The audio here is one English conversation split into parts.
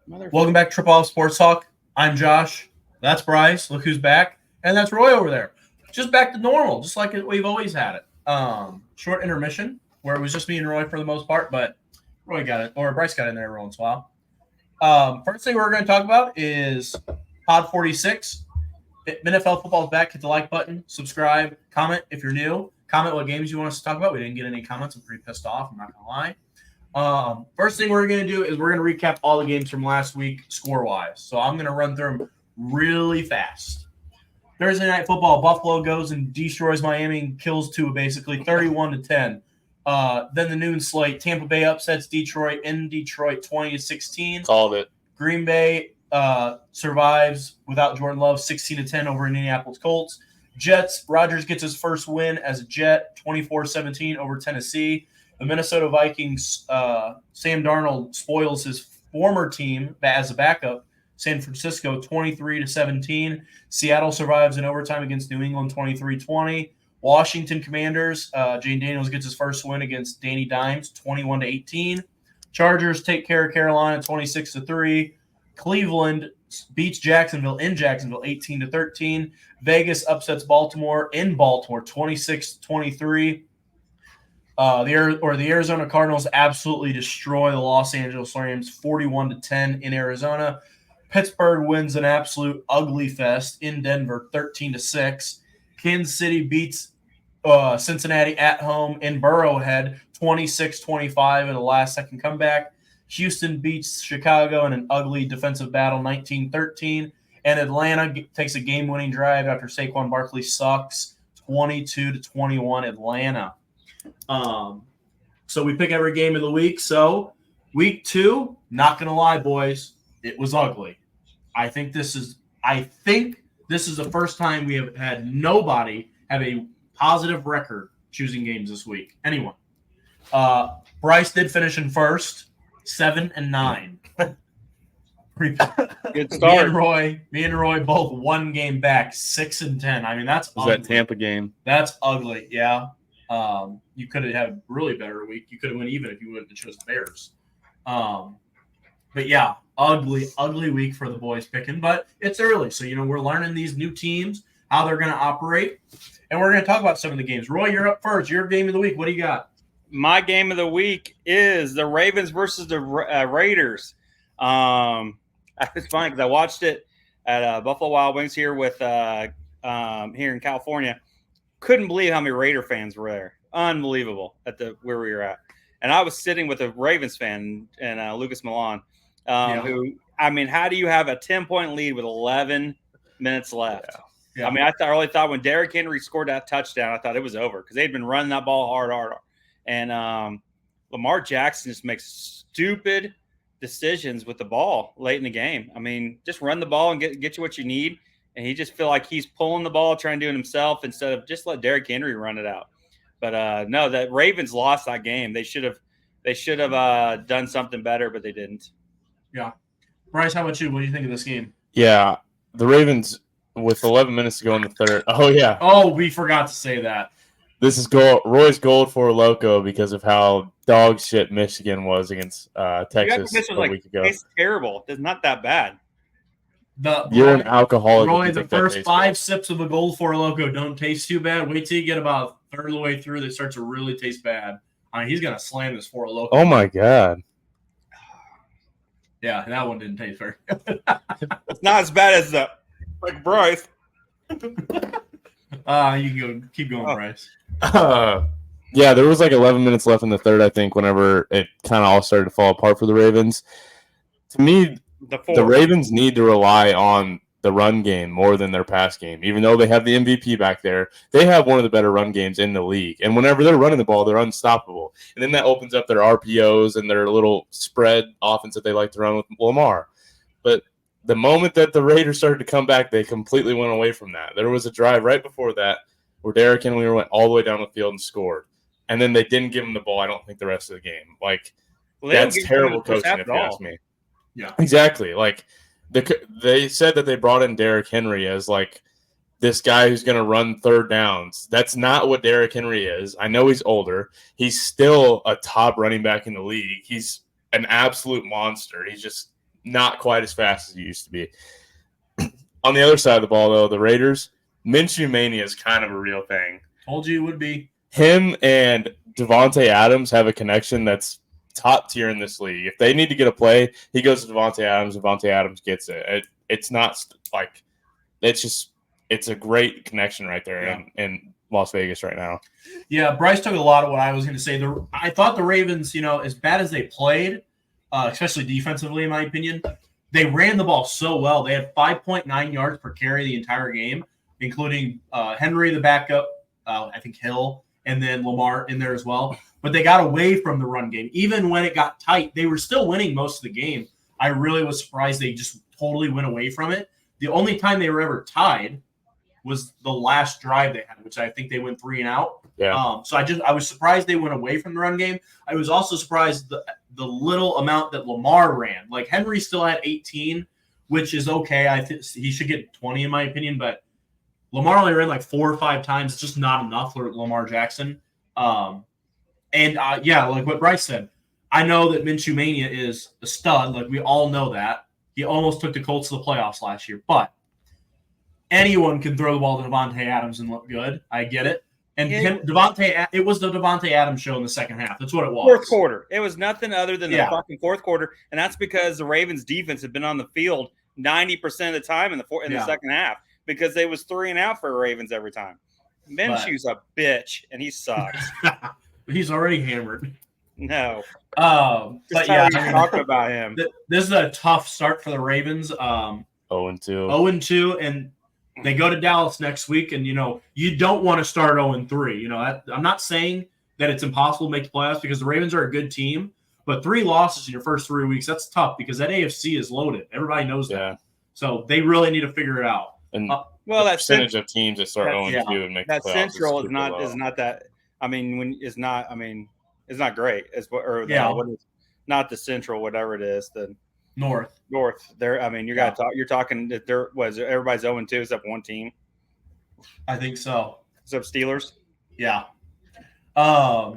Welcome back to Triple Off Sports Talk. I'm Josh. That's Brice. Look who's back. And that's Roy over there. Just back to normal, just like we've always had it. Short intermission where it was just me and Roy for the most part, but Roy got it, or Brice got in there every once in a while. First thing we're going to talk about is Pod 46. NFL football is back. Hit the like button, subscribe, comment if you're new. Comment what games you want us to talk about. We didn't get any comments. I'm pretty pissed off. I'm not going to lie. First thing we're going to do is we're going to recap all the games from last week score-wise. So I'm going to run through them really fast. Thursday Night Football, Buffalo goes and destroys Miami and kills Tua, basically 31-10. Then the noon slate, Tampa Bay upsets Detroit in Detroit 20-16. Called it. Green Bay survives without Jordan Love 16-10 over Indianapolis Colts. Jets, Rodgers gets his first win as a Jet 24-17 over Tennessee. The Minnesota Vikings, Sam Darnold spoils his former team as a backup, San Francisco 23-17. Seattle survives in overtime against New England 23-20. Washington Commanders, Jane Daniels gets his first win against Danny Dimes 21-18. Chargers take care of Carolina 26-3. Cleveland beats Jacksonville in Jacksonville 18-13. Vegas upsets Baltimore in Baltimore 26-23. The Arizona Cardinals absolutely destroy the Los Angeles Rams 41-10 in Arizona. Pittsburgh wins an absolute ugly fest in Denver 13-6. Kansas City beats Cincinnati at home in Burrowhead 26-25 in a last-second comeback. Houston beats Chicago in an ugly defensive battle 19-13. And Atlanta takes a game-winning drive after Saquon Barkley sucks 22-21 Atlanta. So we pick every game of the week. So week 2, not gonna lie, boys, it was ugly. I think this is the first time we have had nobody have a positive record choosing games this week. Anyone? Brice did finish in first, 7-9. Good start. Me and Roy both one game back, 6-10. I mean, that's was ugly. that Tampa game. That's ugly, yeah. You could have had a really better week. You could have went even if you wouldn't have chosen Bears. But yeah, ugly week for the boys picking. But it's early, so we're learning these new teams, how they're going to operate, and we're going to talk about some of the games. Roy, you're up first. Your game of the week. What do you got? My game of the week is the Ravens versus the Raiders. It's funny because I watched it at Buffalo Wild Wings here with here in California. Couldn't believe how many Raider fans were there. Unbelievable where we were at. And I was sitting with a Ravens fan and Lucas Milan, who, I mean, how do you have a 10-point lead with 11 minutes left? Yeah. I mean, I really thought when Derrick Henry scored that touchdown, I thought it was over because they'd been running that ball hard. And Lamar Jackson just makes stupid decisions with the ball late in the game. I mean, just run the ball and get you what you need. And he just feel like he's pulling the ball, trying to do it himself instead of just let Derrick Henry run it out. But no, the Ravens lost that game. They should have done something better, but they didn't. Yeah, Brice, how about you? What do you think of this game? Yeah, the Ravens with 11 minutes to go in the third. Oh yeah. Oh, we forgot to say that. This is Roy's gold for Loco because of how dog shit Michigan was against Texas a week ago. It's terrible. It's not that bad. You're an alcoholic. Roy, the first 5 sips of a Gold Four Loco don't taste too bad. Wait till you get about a third of the way through, they start to really taste bad. I mean, he's gonna slam this Four Loco. Oh my god. Yeah, that one didn't taste very good. It's not as bad as like Brice. You can keep going, Brice. Yeah, there was like 11 minutes left in the third, I think, whenever it kind of all started to fall apart for the Ravens. To me, the Ravens need to rely on the run game more than their pass game. Even though they have the MVP back there, they have one of the better run games in the league. And whenever they're running the ball, they're unstoppable. And then that opens up their RPOs and their little spread offense that they like to run with Lamar. But the moment that the Raiders started to come back, they completely went away from that. There was a drive right before that where Derrick Henry went all the way down the field and scored. And then they didn't give him the ball, I don't think, the rest of the game. Like, that's terrible coaching, if you ask me. Yeah, exactly. Like, they said that they brought in Derrick Henry as, like, this guy who's going to run third downs. That's not what Derrick Henry is. I know he's older. He's still a top running back in the league. He's an absolute monster. He's just not quite as fast as he used to be. On the other side of the ball, though, the Raiders, Minshew Mania is kind of a real thing. Told you it would be. Him and Devontae Adams have a connection that's top tier in this league. If they need to get a play, he goes to Devontae Adams gets it. It's not like it's a great connection right there in Las Vegas right now. Yeah, Brice took a lot of what I was going to say. I thought the Ravens, as bad as they played, especially defensively, in my opinion, they ran the ball so well. They had 5.9 yards per carry the entire game, including Henry, the backup, I think Hill, and then Lamar in there as well. But they got away from the run game. Even when it got tight, they were still winning most of the game. I really was surprised they just totally went away from it. The only time they were ever tied was the last drive they had, which I think they went 3 and out. Yeah. So I was surprised they went away from the run game. I was also surprised the little amount that Lamar ran. Like Henry still had 18, which is okay. I think he should get 20 in my opinion, but Lamar only ran like 4 or 5 times. It's just not enough for Lamar Jackson. Like what Brice said, I know that Minshew Mania is a stud. Like we all know that. He almost took the Colts to the playoffs last year, but anyone can throw the ball to Devontae Adams and look good. I get it. And it was the Devontae Adams show in the second half. That's what it was. Fourth quarter. It was nothing other than the fucking fourth quarter, and that's because the Ravens defense had been on the field 90% of the time in the second half because they was 3 and out for Ravens every time. Minshew's a bitch, and he sucks. He's already hammered. No. But yeah, talking about him. This is a tough start for the Ravens. 0-2. 0-2, and they go to Dallas next week, and, you don't want to start 0-3. I'm not saying that it's impossible to make the playoffs because the Ravens are a good team, but 3 losses in your first 3 weeks, that's tough because that AFC is loaded. Everybody knows that. So they really need to figure it out. And that percentage of teams that start 0-2 and make the playoffs Central is not that. It's not great. Not the Central, whatever it is. The North. There. You're talking that there was everybody's 0-2 except one team. I think so. Except Steelers. Yeah. I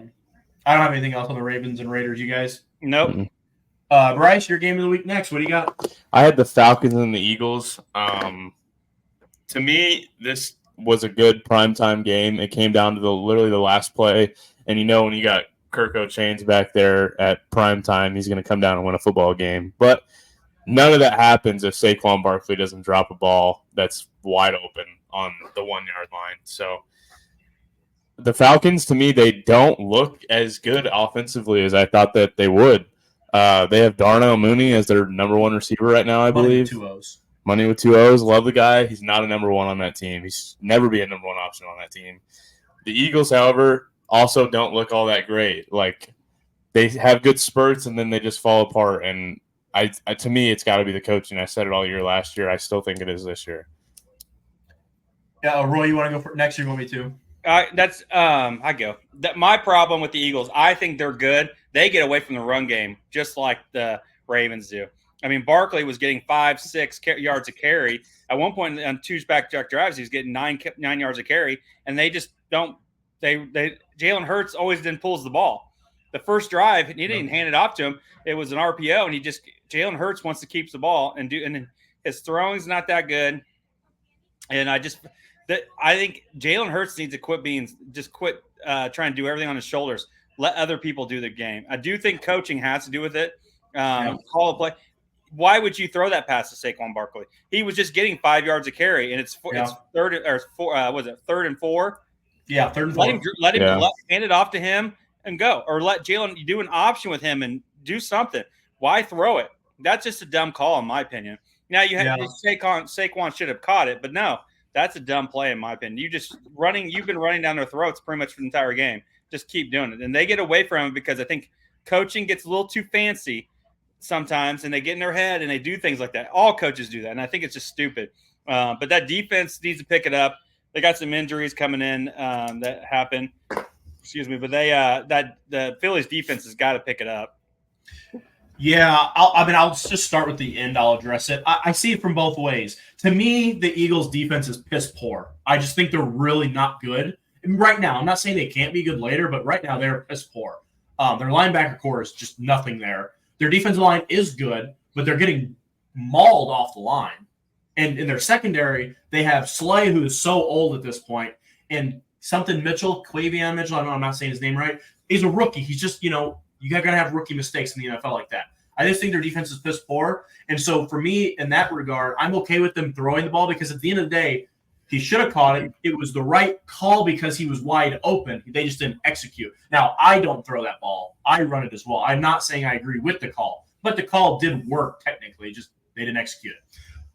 don't have anything else on the Ravens and Raiders. You guys? Nope. Mm-hmm. Brice, your game of the week next. What do you got? I had the Falcons and the Eagles. To me, this was a good primetime game. It came down to literally the last play, and when you got Kirk O'Chains back there at prime time, he's going to come down and win a football game. But none of that happens if Saquon Barkley doesn't drop a ball that's wide open on the 1 yard line. So the Falcons, to me, they don't look as good offensively as I thought that they would. They have Darnell Mooney as their number 1 receiver right now, I believe. Money with 2 O's. Love the guy. He's not a number 1 on that team. He's never be a number 1 option on that team. The Eagles, however, also don't look all that great. Like they have good spurts and then they just fall apart. And I to me, it's got to be the coaching. I said it all year last year. I still think it is this year. Yeah, Roy, you want to go for next year? You want me to? I go. My problem with the Eagles, I think they're good. They get away from the run game just like the Ravens do. Barkley was getting 5-6 yards a carry. At one point on 2 back-to-back drives, he was getting 9 yards a carry, and they just don't. Jalen Hurts always then pulls the ball. The first drive, he didn't hand it off to him. It was an RPO, and Jalen Hurts wants to keep the ball and then his throwing's not that good. And I think Jalen Hurts needs to quit trying to do everything on his shoulders. Let other people do the game. I do think coaching has to do with it. Call a play. Why would you throw that pass to Saquon Barkley? He was just getting 5 yards a carry, and it's third and 4. Yeah, 3rd and 4. Let him hand it off to him and go, or let Jalen do an option with him and do something. Why throw it? That's just a dumb call, in my opinion. Now Saquon should have caught it, but no, that's a dumb play in my opinion. You've been running down their throats pretty much for the entire game. Just keep doing it, and they get away from it because I think coaching gets a little too fancy sometimes, and they get in their head and they do things like that. All coaches do that, and I think it's just stupid. But that defense needs to pick it up. They got some injuries coming in that happen. Excuse me, but the Phillies defense has got to pick it up. Yeah, I'll just start with the end. I'll address it. I see it from both ways. To me, the Eagles' defense is piss poor. I just think they're really not good right now. I'm not saying they can't be good later, but right now they're piss poor. Their linebacker core is just nothing there. Their defensive line is good, but they're getting mauled off the line. And in their secondary, they have Slay, who is so old at this point, and something Mitchell, Quavion Mitchell, I don't know, I'm not saying his name right. He's a rookie. He's just, you got to have rookie mistakes in the NFL like that. I just think their defense is piss poor. And so for me, in that regard, I'm okay with them throwing the ball because at the end of the day, he should have caught it. It was the right call because he was wide open. They just didn't execute. Now, I don't throw that ball. I run it as well. I'm not saying I agree with the call, but the call did work technically. Just they didn't execute it.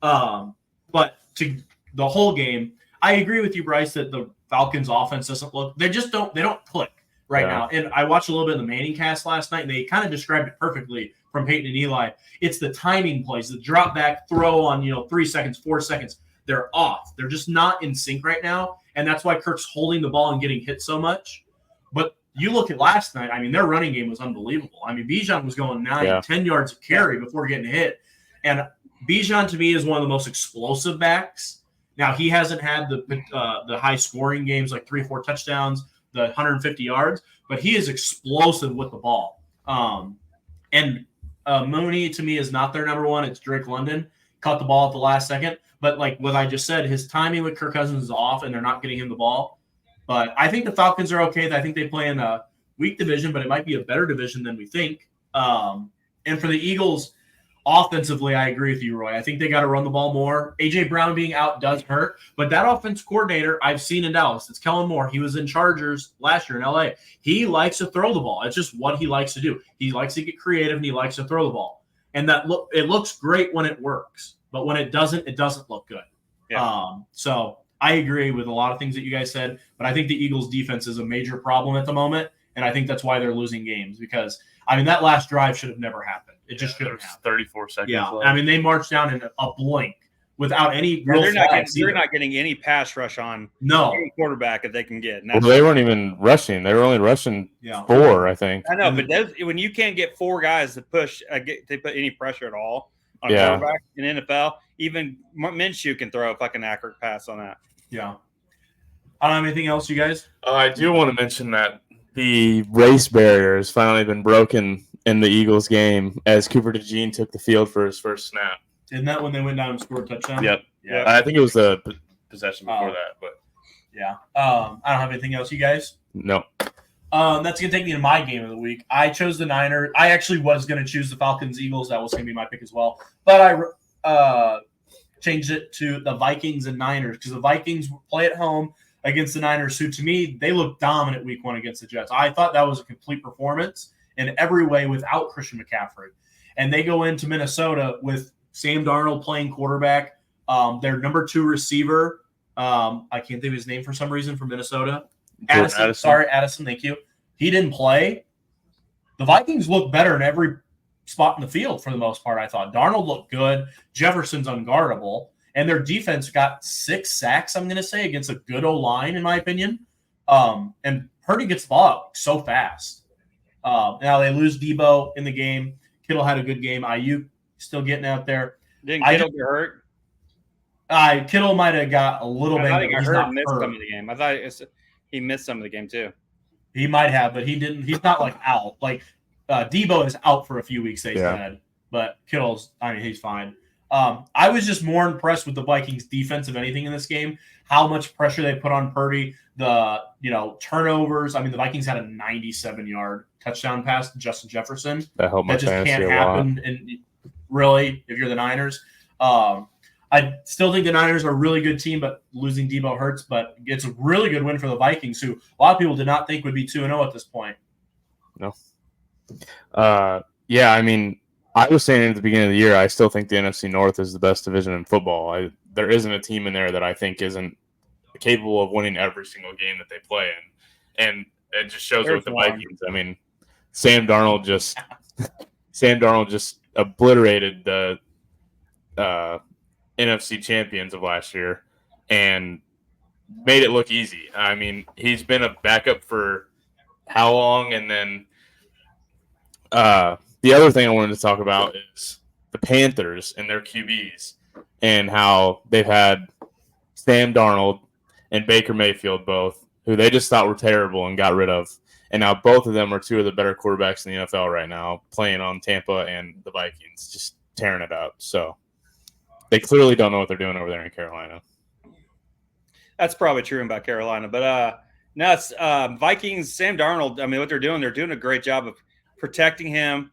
But to the whole game, I agree with you, Brice, that the Falcons' offense doesn't look. They don't click right now. And I watched a little bit of the Manning cast last night, and they kind of described it perfectly from Peyton and Eli. It's the timing plays, the drop back throw on 3 seconds, 4 seconds. They're off. They're just not in sync right now, and that's why Kirk's holding the ball and getting hit so much. But you look at last night, I mean, their running game was unbelievable. I mean, Bijan was going 10 yards of carry before getting hit. And Bijan, to me, is one of the most explosive backs. Now, he hasn't had the high-scoring games like 3-4 touchdowns, the 150 yards, but he is explosive with the ball. And Mooney, to me, is not their number one. It's Drake London. Caught the ball at the last second. But like what I just said, his timing with Kirk Cousins is off, and they're not getting him the ball. But I think the Falcons are okay. I think they play in a weak division, but it might be a better division than we think. And for the Eagles, offensively, I agree with you, Roy. I think they got to run the ball more. A.J. Brown being out does hurt, but that offense coordinator I've seen in Dallas, it's Kellen Moore. He was in Chargers last year in L.A. He likes to throw the ball. It's just what he likes to do. He likes to get creative, and he likes to throw the ball. And it looks great when it works. But when it doesn't look good. Yeah. So I agree with a lot of things that you guys said, but I think the Eagles' defense is a major problem at the moment, and I think that's why they're losing games because, I mean, that last drive should have never happened. It just shouldn't have. 34 seconds left. I mean, they marched down in a blink without any real they're not getting any pass rush on any quarterback that they can get. Well, they weren't even rushing. They were only rushing 4, I think. I know, but when you can't get 4 guys to push, to put any pressure at all, on a quarterback in NFL, even Minshew can throw a fucking accurate pass on that. Yeah. I don't have anything else, you guys? I do want to mention that the race barrier has finally been broken in the Eagles game as Cooper DeJean took the field for his first snap. Isn't that when they went down and scored a touchdown? Yep. Yeah. I think it was the possession before that, but yeah. I don't have anything else, you guys? No. That's going to take me to my game of the week. I chose the Niners. I actually was going to choose the Falcons-Eagles. That was going to be my pick as well. But I changed it to the Vikings and Niners because the Vikings play at home against the Niners, who to me, they looked dominant week 1 against the Jets. I thought that was a complete performance in every way without Christian McCaffrey. And they go into Minnesota with Sam Darnold playing quarterback. Their number 2 receiver, I can't think of his name for some reason, from Minnesota. Addison, thank you. He didn't play. The Vikings look better in every spot in the field for the most part, I thought. Darnold looked good. Jefferson's unguardable. And their defense got 6 sacks, I'm going to say, against a good O-line, in my opinion. And Purdy gets the ball out so fast. Now they lose Debo in the game. Kittle had a good game. Ayuk still getting out there. Didn't Kittle get hurt? Kittle might have got a little bit. I think I heard him miss some of the game. I thought he missed some of the game too. He might have, but he didn't. He's not like out. Like Debo is out for a few weeks, they said. But Kittle's, he's fine. I was just more impressed with the Vikings defense, if anything, in this game. How much pressure they put on Purdy. The turnovers. I mean, the Vikings had a 97-yard touchdown pass to Justin Jefferson. That just can't happen. And really, if you're the Niners. I still think the Niners are a really good team, but losing Debo hurts. But it's a really good win for the Vikings, who a lot of people did not think would be 2-0 at this point. No. Yeah, I mean, I was saying at the beginning of the year, I still think the NFC North is the best division in football. There isn't a team in there that I think isn't capable of winning every single game that they play in. And it just shows with the Vikings. I mean, Sam Darnold just obliterated the NFC champions of last year and made it look easy. I mean, he's been a backup for how long? And then the other thing I wanted to talk about is the Panthers and their QBs and how they've had Sam Darnold and Baker Mayfield both, who they just thought were terrible and got rid of. And now both of them are 2 of the better quarterbacks in the NFL right now, playing on Tampa and the Vikings. Just tearing it up. So they clearly don't know what they're doing over there in Carolina. That's probably true about Carolina. But no, it's Vikings, Sam Darnold. I mean, what they're doing a great job of protecting him.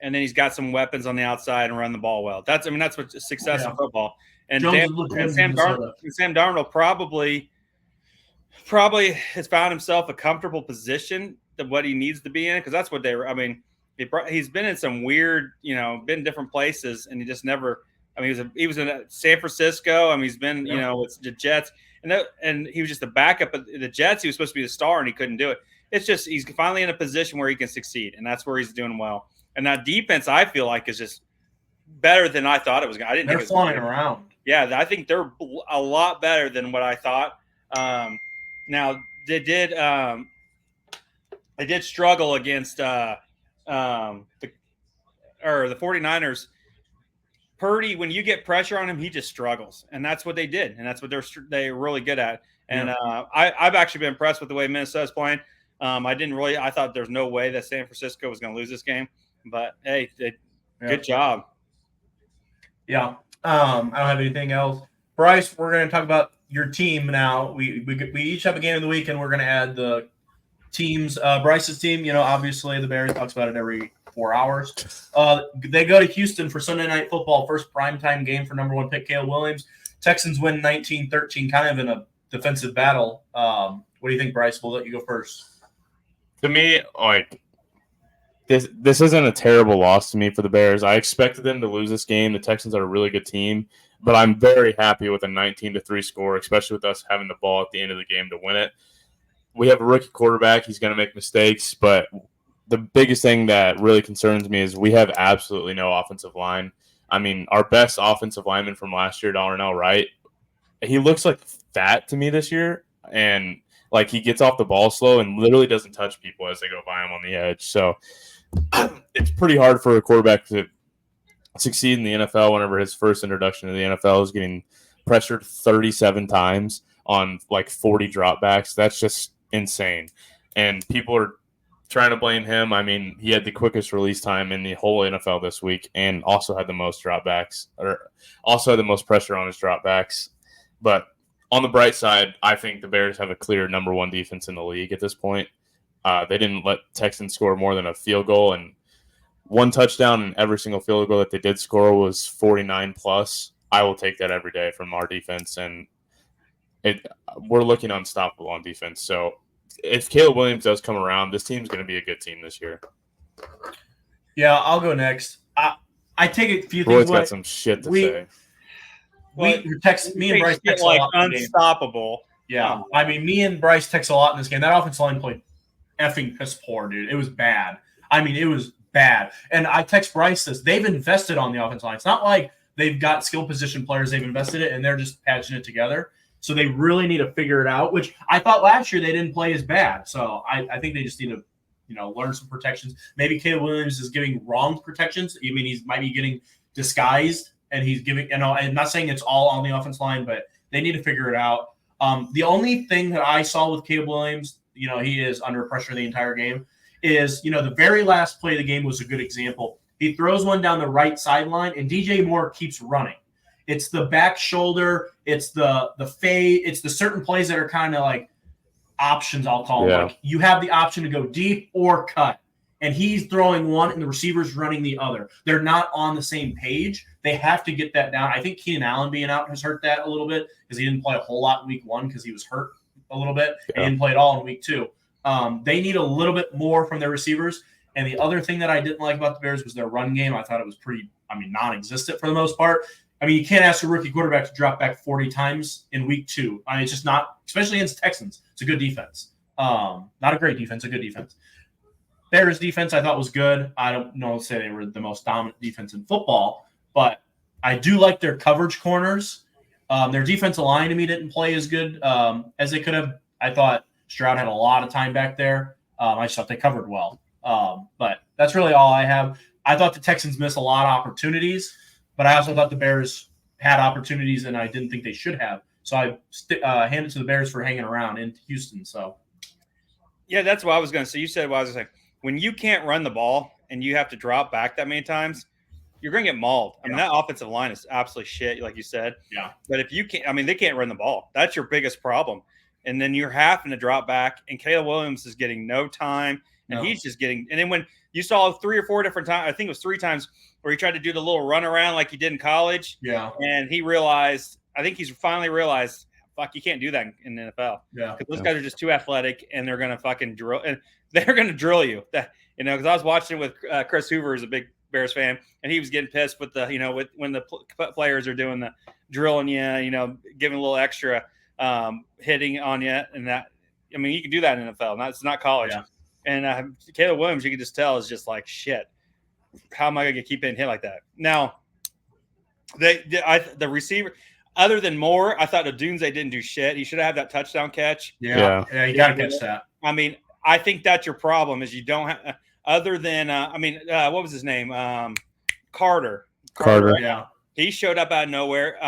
And then he's got some weapons on the outside and run the ball well. That's what success in football. And Sam Darnold probably has found himself a comfortable position of what he needs to be in, because that's what he's been in some weird, been in different places, and he just never. I mean, he was in San Francisco. I mean, he's been with the Jets, and he was just the backup of the Jets. He was supposed to be the star, and he couldn't do it. It's just he's finally in a position where he can succeed, and that's where he's doing well. And that defense, I feel like, is just better than I thought it was. They're flying around. Yeah, I think they're a lot better than what I thought. Now they did struggle against the 49ers. Purdy, when you get pressure on him, he just struggles, and that's what they did, and that's what they're really good at. And I've actually been impressed with the way Minnesota's playing. I thought there's no way that San Francisco was going to lose this game. But hey, good job. Yeah. I don't have anything else. Brice, we're going to talk about your team now. We each have a game of the week, and we're going to add the teams. Brice's team, obviously the Bears talks about it every 4 hours. They go to Houston for Sunday Night Football, first primetime game for number 1 pick Caleb Williams. Texans win 19-13, kind of in a defensive battle. What do you think, Brice? We'll let you go first. To me, This isn't a terrible loss to me for the Bears. I expected them to lose this game. The Texans are a really good team, but I'm very happy with a 19-3 score, especially with us having the ball at the end of the game to win it. We have a rookie quarterback. He's going to make mistakes, but the biggest thing that really concerns me is we have absolutely no offensive line. I mean, our best offensive lineman from last year, Darnell Wright, he looks like fat to me this year, and like he gets off the ball slow and literally doesn't touch people as they go by him on the edge. So it's pretty hard for a quarterback to succeed in the NFL whenever his first introduction to the NFL is getting pressured 37 times on like 40 dropbacks. That's just insane. And people are trying to blame him. I mean, he had the quickest release time in the whole NFL this week and also had the most dropbacks, or also had the most pressure on his dropbacks. But on the bright side, I think the Bears have a clear number 1 defense in the league at this point. They didn't let Texans score more than a field goal, and 1 touchdown in every single field goal that they did score was 49+. I will take that every day from our defense, and we're looking unstoppable on defense. So if Caleb Williams does come around, this team's going to be a good team this year. Yeah, I'll go next. I take a few Roy's things. Got some shit to say. Me and Brice text like a lot unstoppable. Yeah, I mean, me and Brice text a lot in this game. That offensive line played effing piss poor, dude. It was bad. I mean, it was bad. And I text Brice this. They've invested on the offensive line. It's not like they've got skill position players. They've invested it, and they're just patching it together. So they really need to figure it out, which I thought last year they didn't play as bad. So I think they just need to, learn some protections. Maybe Caleb Williams is giving wrong protections. I mean, he might be getting disguised, and he's giving, I'm not saying it's all on the offensive line, but they need to figure it out. The only thing that I saw with Caleb Williams, he is under pressure the entire game, is, the very last play of the game was a good example. He throws one down the right sideline, and DJ Moore keeps running. It's the back shoulder. It's the fade. It's the certain plays that are kind of like options, I'll call them. Yeah. Like you have the option to go deep or cut. And he's throwing one, and the receiver's running the other. They're not on the same page. They have to get that down. I think Keenan Allen being out has hurt that a little bit because he didn't play a whole lot in week 1 because he was hurt a little bit. Yeah. He didn't play at all in week 2. They need a little bit more from their receivers. And the other thing that I didn't like about the Bears was their run game. I thought it was pretty, non-existent for the most part. I mean, you can't ask a rookie quarterback to drop back 40 times in week 2. I mean, it's just not, especially against Texans. It's a good defense. Not a great defense, a good defense. Bears defense I thought was good. I don't know say they were the most dominant defense in football, but I do like their coverage corners. Their defensive line to me didn't play as good as they could have. I thought Stroud had a lot of time back there. I just thought they covered well. But that's really all I have. I thought the Texans missed a lot of opportunities, but I also thought the Bears had opportunities, and I didn't think they should have. So I hand it to the Bears for hanging around in Houston. So, yeah, that's what I was going to say. You said what I was going to say. When you can't run the ball and you have to drop back that many times, you're going to get mauled. I mean, that offensive line is absolutely shit, like you said. Yeah. But if you can't, I mean, they can't run the ball. That's your biggest problem. And then you're having to drop back, and Caleb Williams is getting no time, and he's just getting. And then when you saw 3 or 4 different times, I think it was 3 times where he tried to do the little run around like he did in college. Yeah. And he realized, I think he's finally realized, fuck, you can't do that in the NFL. Yeah. Because those guys are just too athletic, and they're gonna fucking drill, and they're gonna drill you. That because I was watching with Chris Hoover, who's a big Bears fan, and he was getting pissed with the with when the players are doing the drilling you, giving a little extra hitting on you, and that. I mean, you can do that in the NFL. It's not college. Yeah. And Caleb Williams, you can just tell, is just like, shit. How am I going to keep getting hit like that? Now, the receiver, other than Moore, I thought Odunze didn't do shit. He should have had that touchdown catch. Yeah, you got to catch that. I mean, I think that's your problem is you don't have other than what was his name? Carter. Yeah, he showed up out of nowhere.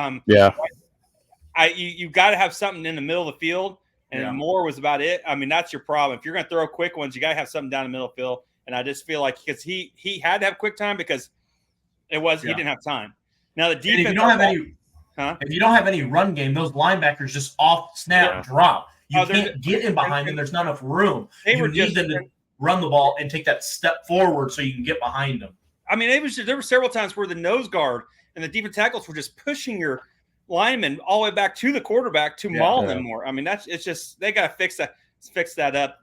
You got to have something in the middle of the field, and Moore was about it. I mean, that's your problem. If you're going to throw quick ones, you got to have something down the middle of the field. And I just feel like because he had to have quick time because he didn't have time. Now the defense. If you don't have any run game, those linebackers just off snap drop. You can't get in behind them. There's not enough room. You need them to run the ball and take that step forward so you can get behind them. I mean, there were several times where the nose guard and the defensive tackles were just pushing your linemen all the way back to the quarterback to maul them more. I mean, it's just they got to fix that up.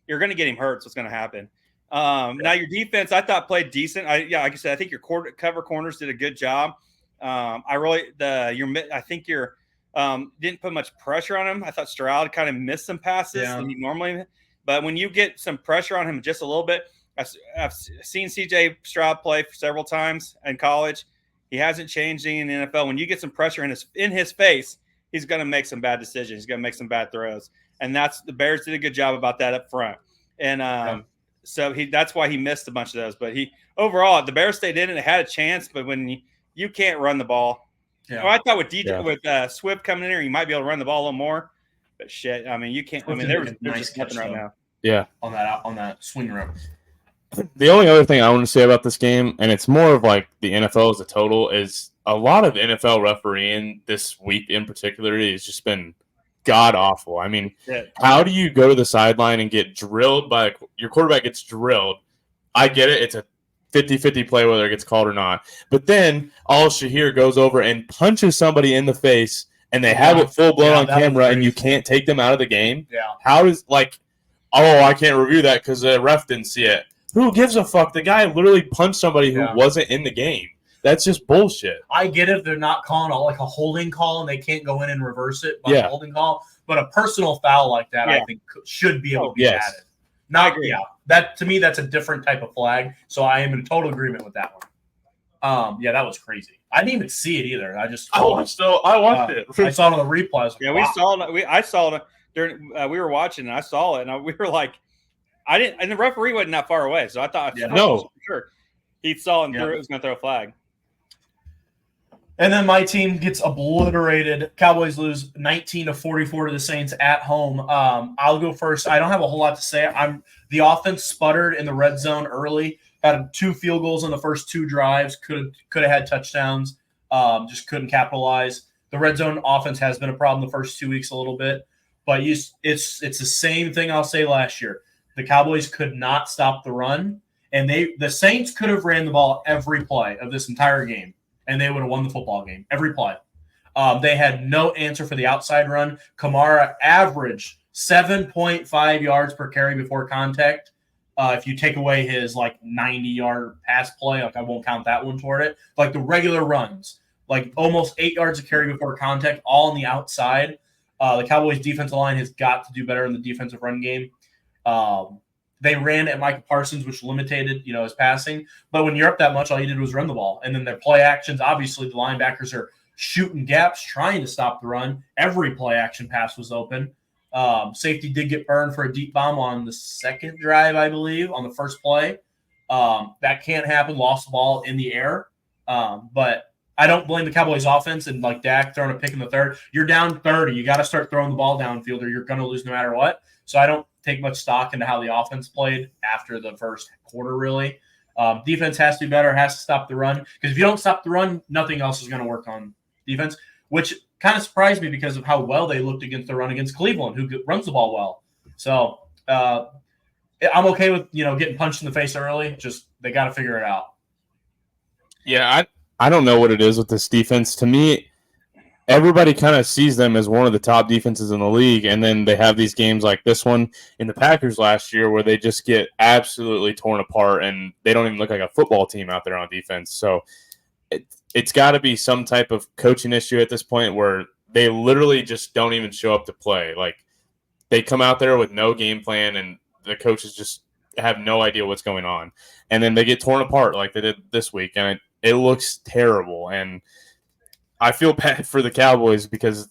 You're going to get him hurt. So what's going to happen? Now your defense, I thought played decent. Like I said, I think your cover corners did a good job. I think your didn't put much pressure on him. I thought Stroud kind of missed some passes than he normally. But when you get some pressure on him just a little bit, I've seen CJ Stroud play for several times in college. He hasn't changed in the NFL. When you get some pressure in his face, he's going to make some bad decisions. He's going to make some bad throws, and the Bears did a good job about that up front. And so that's why he missed a bunch of those. But overall, the Bears stayed in and had a chance. But when you can't run the ball, I thought with Swift coming in here, you might be able to run the ball a little more. But shit, I mean, you can't. I mean, there's just nothing right now. Yeah, on that swing route. The only other thing I want to say about this game, and it's more of like the NFL as a total, is a lot of NFL refereeing this week in particular has just been god awful. I mean, how do you go to the sideline and get drilled by your quarterback gets drilled? I get it. It's a 50-50 play whether it gets called or not. But then Al-Shahir goes over and punches somebody in the face, and they have it full blown on camera, and you can't take them out of the game. Yeah. How does I can't review that because the ref didn't see it. Who gives a fuck? The guy literally punched somebody who wasn't in the game. That's just bullshit. I get it if they're not calling a holding call and they can't go in and reverse it by a holding call. But a personal foul like that, I think, should be able to be added. That to me, that's a different type of flag. So I am in total agreement with that one. That was crazy. I didn't even see it either. I watched it. I saw it on the replay. I saw it during. We were watching, and I saw it, and we were like. I didn't, and the referee wasn't that far away, so I thought for sure he saw and threw it was going to throw a flag. And then my team gets obliterated. Cowboys lose 19-44 to the Saints at home. I'll go first. I don't have a whole lot to say. The offense sputtered in the red zone early. Had 2 field goals in the first 2 drives. Could have had touchdowns. Just couldn't capitalize. The red zone offense has been a problem the first 2 weeks a little bit, but it's the same thing I'll say last year. The Cowboys could not stop the run, and the Saints could have ran the ball every play of this entire game, and they would have won the football game every play. They had no answer for the outside run. Kamara averaged 7.5 yards per carry before contact. If you take away his 90-yard pass play, I won't count that one toward it. The regular runs, almost 8 yards of carry before contact, all on the outside. The Cowboys' defensive line has got to do better in the defensive run game. They ran at Micah Parsons, which limited, his passing. But when you're up that much, all you did was run the ball. And then their play actions, obviously, the linebackers are shooting gaps, trying to stop the run. Every play action pass was open. Safety did get burned for a deep bomb on the second drive, I believe, on the first play. That can't happen. Lost the ball in the air. But I don't blame the Cowboys offense and Dak throwing a pick in the third. You're down 30. You got to start throwing the ball downfield or you're going to lose no matter what. So I don't take much stock into how the offense played after the first quarter, really. Defense has to be better, has to stop the run. Because if you don't stop the run, nothing else is going to work on defense, which kind of surprised me because of how well they looked against the run against Cleveland, who runs the ball well. So I'm okay with getting punched in the face early. Just they got to figure it out. Yeah, I don't know what it is with this defense. To me, everybody kind of sees them as one of the top defenses in the league, and then they have these games like this one in the Packers last year where they just get absolutely torn apart, and they don't even look like a football team out there on defense. So it's got to be some type of coaching issue at this point where they literally just don't even show up to play. Like, they come out there with no game plan, and the coaches just have no idea what's going on. And then they get torn apart like they did this week, and it looks terrible. And I feel bad for the Cowboys because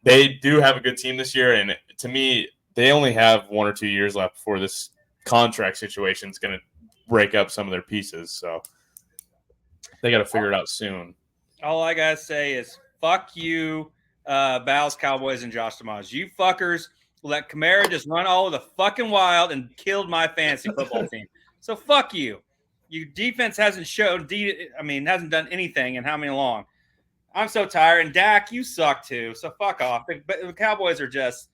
they do have a good team this year, and to me, they only have 1 or 2 years left before this contract situation is going to break up some of their pieces. So they got to figure it out soon. All I got to say is fuck you, Bals, Cowboys, and Josh Damage. You fuckers let Kamara just run all of the fucking wild and killed my fantasy football team. So fuck you. Your defense hasn't hasn't done anything in how many long. I'm so tired. And Dak, you suck too. So fuck off. The Cowboys are just.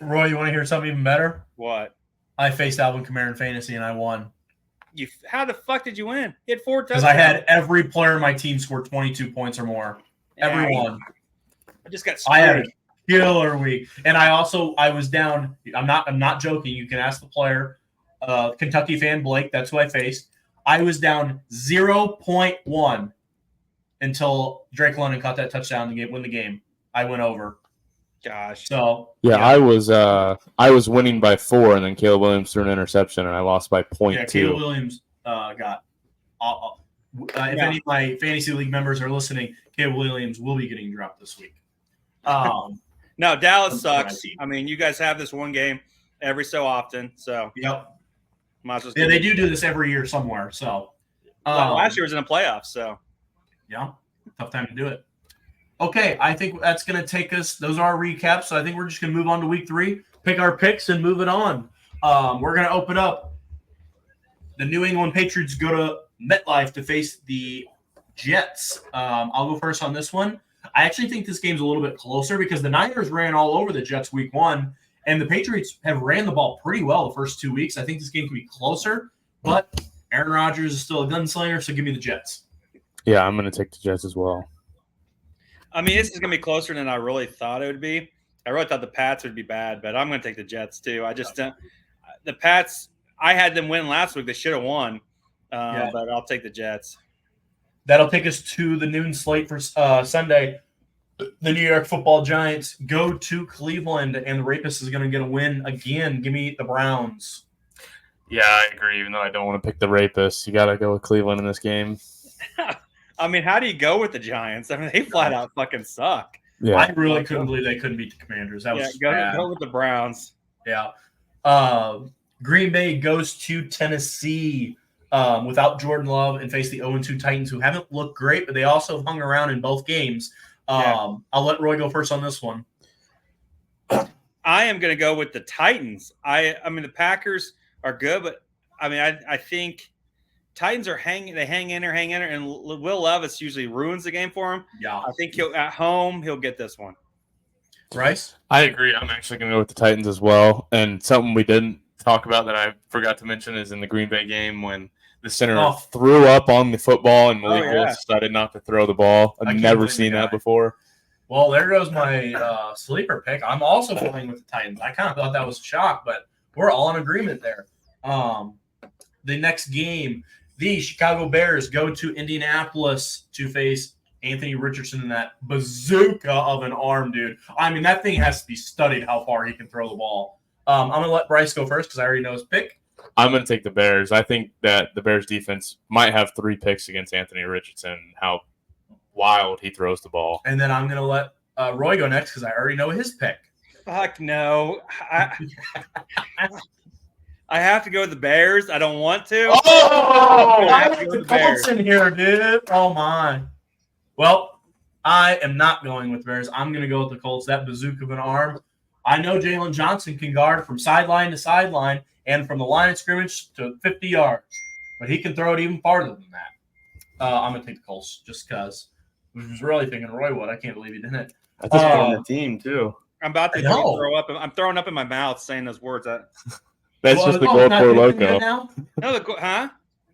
Roy, you want to hear something even better? What? I faced Alvin Kamara in fantasy and I won. How the fuck did you win? You had 4 touchdowns. Because I had every player in my team score 22 points or more. Everyone. I just got screwed. I had a killer week. And I was down. I'm not joking. You can ask the player, Kentucky fan Blake. That's who I faced. I was down 0.1 until Drake London caught that touchdown to win the game. I went over. Gosh. So yeah, I was winning by 4, and then Caleb Williams threw an interception, and I lost by 0.2. Yeah, Caleb Williams got. If any of my fantasy league members are listening, Caleb Williams will be getting dropped this week. No, Dallas sucks. I mean, you guys have this one game every so often, so yep. Might as well they do this every year somewhere. So last year was in the playoffs, so yeah, tough time to do it. Okay, I think that's going to take us. Those are our recaps. So I think we're just going to move on to week 3, pick our picks, and move it on. We're going to open up. The New England Patriots go to MetLife to face the Jets. I'll go first on this one. I actually think this game's a little bit closer because the Niners ran all over the Jets week 1, and the Patriots have ran the ball pretty well the first 2 weeks. I think this game can be closer, but Aaron Rodgers is still a gunslinger, so give me the Jets. Yeah, I'm going to take the Jets as well. I mean, this is going to be closer than I really thought it would be. I really thought the Pats would be bad, but I'm going to take the Jets too. I just the Pats, I had them win last week. They should have won, but I'll take the Jets. That'll take us to the noon slate for Sunday. The New York Football Giants go to Cleveland, and the Rapist is going to get a win again. Give me the Browns. Yeah, I agree. Even though I don't want to pick the Rapist, you got to go with Cleveland in this game. I mean, how do you go with the Giants? I mean, they flat out fucking suck. Yeah. I really couldn't believe they couldn't beat the Commanders. That was bad. Go with the Browns. Yeah. Green Bay goes to Tennessee without Jordan Love and face the 0-2 Titans, who haven't looked great, but they also hung around in both games. I'll let Roy go first on this one. I am going to go with the Titans. I mean, the Packers are good, but I mean, I think Titans are hang in there, and Will Levis usually ruins the game for him. Yeah, I think he'll get this one. Bryce? I agree. I'm actually going to go with the Titans as well. And something we didn't talk about that I forgot to mention is in the Green Bay game when the center threw up on the football and Malik Willis decided not to throw the ball. I've never seen that before. Well, there goes my sleeper pick. I'm also going with the Titans. I kind of thought that was a shock, but we're all in agreement there. The next game, the Chicago Bears go to Indianapolis to face Anthony Richardson in that bazooka of an arm, dude. I mean, that thing has to be studied how far he can throw the ball. I'm going to let Brice go first because I already know his pick. I'm going to take the Bears. I think that the Bears defense might have 3 picks against Anthony Richardson, how wild he throws the ball. And then I'm going to let Roy go next because I already know his pick. Fuck no. I have to go with the Bears. I don't want to. Oh, I like the Colts in here, dude. Oh, my. Well, I am not going with the Bears. I'm going to go with the Colts. That bazooka of an arm. I know Jalen Johnson can guard from sideline to sideline and from the line of scrimmage to 50 yards. but he can throw it even farther than that. I'm going to take the Colts just because. I was really thinking Roy would. I can't believe he didn't. That's a former team, too. I'm about to throw up. I'm throwing up in my mouth saying those words. That's just the Gold Four Loco. Now? No,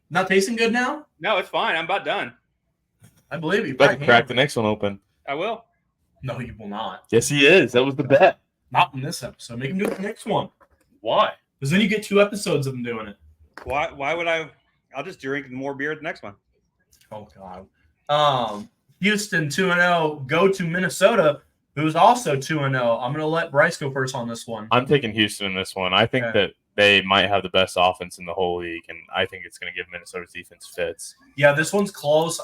Not tasting good now? No, it's fine. I'm about done. I believe you. About to crack the next one open. I will. No, you will not. Yes, he is. That was the bet. Not in this episode. Make him do the next one. Why? Because then you get 2 episodes of him doing it. Why would I? I'll just drink more beer at the next one. Oh, God. Houston 2-0. Go to Minnesota, who's also 2-0. I'm going to let Brice go first on this one. I'm taking Houston in this one. I think that they might have the best offense in the whole league, and I think it's going to give Minnesota's defense fits. Yeah, this one's close.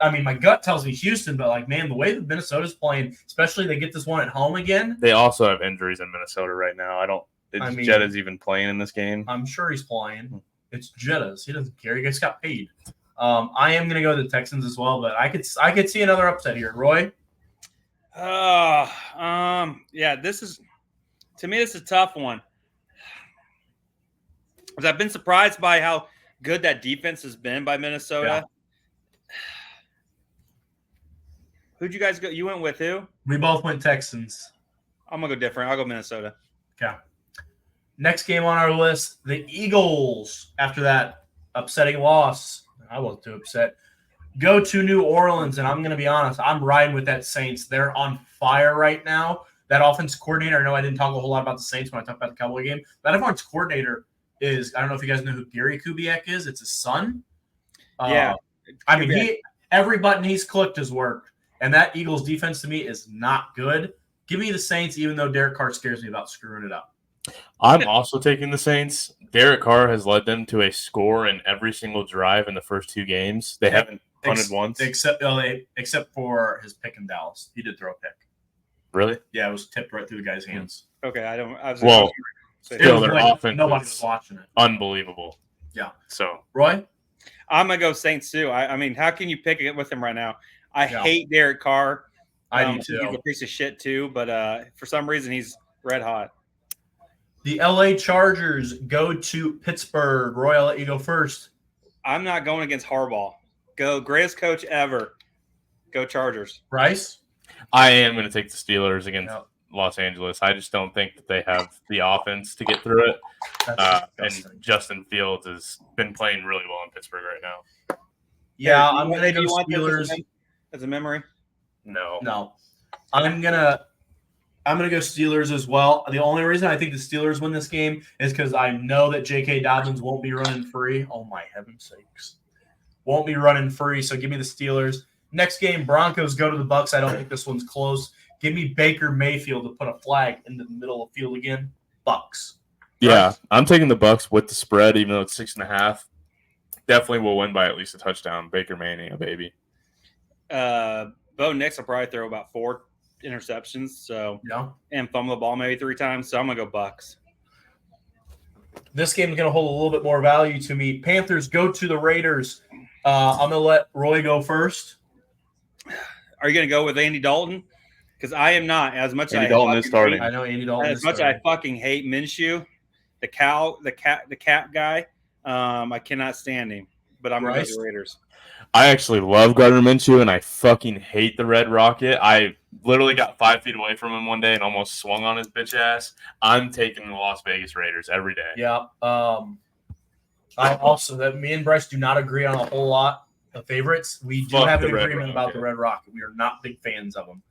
I mean, my gut tells me Houston, but, man, the way that Minnesota's playing, especially they get this one at home again. They also have injuries in Minnesota right now. Jetta's even playing in this game? I'm sure he's playing. It's Jetta's. He doesn't care. He just got paid. I am going to go to the Texans as well, but I could see another upset here. Roy? Yeah, this is a tough one. Because I've been surprised by how good that defense has been by Minnesota. Yeah. Who'd you guys go? You went with who? We both went Texans. I'm going to go different. I'll go Minnesota. Okay. Next game on our list, the Eagles, after that upsetting loss. I wasn't too upset. Go to New Orleans, and I'm going to be honest, I'm riding with that Saints. They're on fire right now. That offense coordinator, I know I didn't talk a whole lot about the Saints when I talked about the Cowboy game. That offense coordinator is, I don't know if you guys know who Gary Kubiak is. It's his son. Yeah. I mean, every button he's clicked has worked, and that Eagles defense to me is not good. Give me the Saints, even though Derek Carr scares me about screwing it up. I'm also taking the Saints. Derek Carr has led them to a score in every single drive in the first 2 games. They haven't punted once. Except for his pick in Dallas. He did throw a pick. Really? Yeah, it was tipped right through the guy's hands. Okay, still their offense nobody was watching it. Unbelievable. Yeah. So, Roy? I'm going to go Saints too. I mean, how can you pick it with him right now? I hate Derek Carr. I do too. He's a piece of shit too, but for some reason he's red hot. The LA Chargers go to Pittsburgh. Roy, I'll let you go first. I'm not going against Harbaugh. Go, greatest coach ever. Go Chargers. Brice? I am going to take the Steelers against Los Angeles. I just don't think that they have the offense to get through it. And Justin Fields has been playing really well in Pittsburgh right now. Yeah, I'm going to go Steelers. As a memory? No. I'm gonna go Steelers as well. The only reason I think the Steelers win this game is because I know that J.K. Dobbins won't be running free. Oh my heaven's sakes, won't be running free. So give me the Steelers. Next game, Broncos go to the Bucs. I don't think this one's close. Give me Baker Mayfield to put a flag in the middle of the field again. Bucs. Yeah, right. I'm taking the Bucs with the spread, even though it's 6.5. Definitely will win by at least a touchdown. Baker Mania, baby. Bo Nix will probably throw about 4 interceptions, and fumble the ball maybe 3 times. So I'm gonna go Bucs. This game is gonna hold a little bit more value to me. Panthers go to the Raiders. I'm gonna let Roy go first. Are you gonna go with Andy Dalton? Because I am not. As much Andy Dalton is starting. I know Andy Dalton. As much as I fucking hate Minshew, the cat guy. I cannot stand him. But I'm going to go the Raiders. I actually love Gardner Minshew, and I fucking hate the Red Rocket. I literally got 5 feet away from him one day and almost swung on his bitch ass. I'm taking the Las Vegas Raiders every day. Yeah. I also that me and Brice do not agree on a whole lot of favorites. We do have an agreement about the Red Rocket. We are not big fans of them.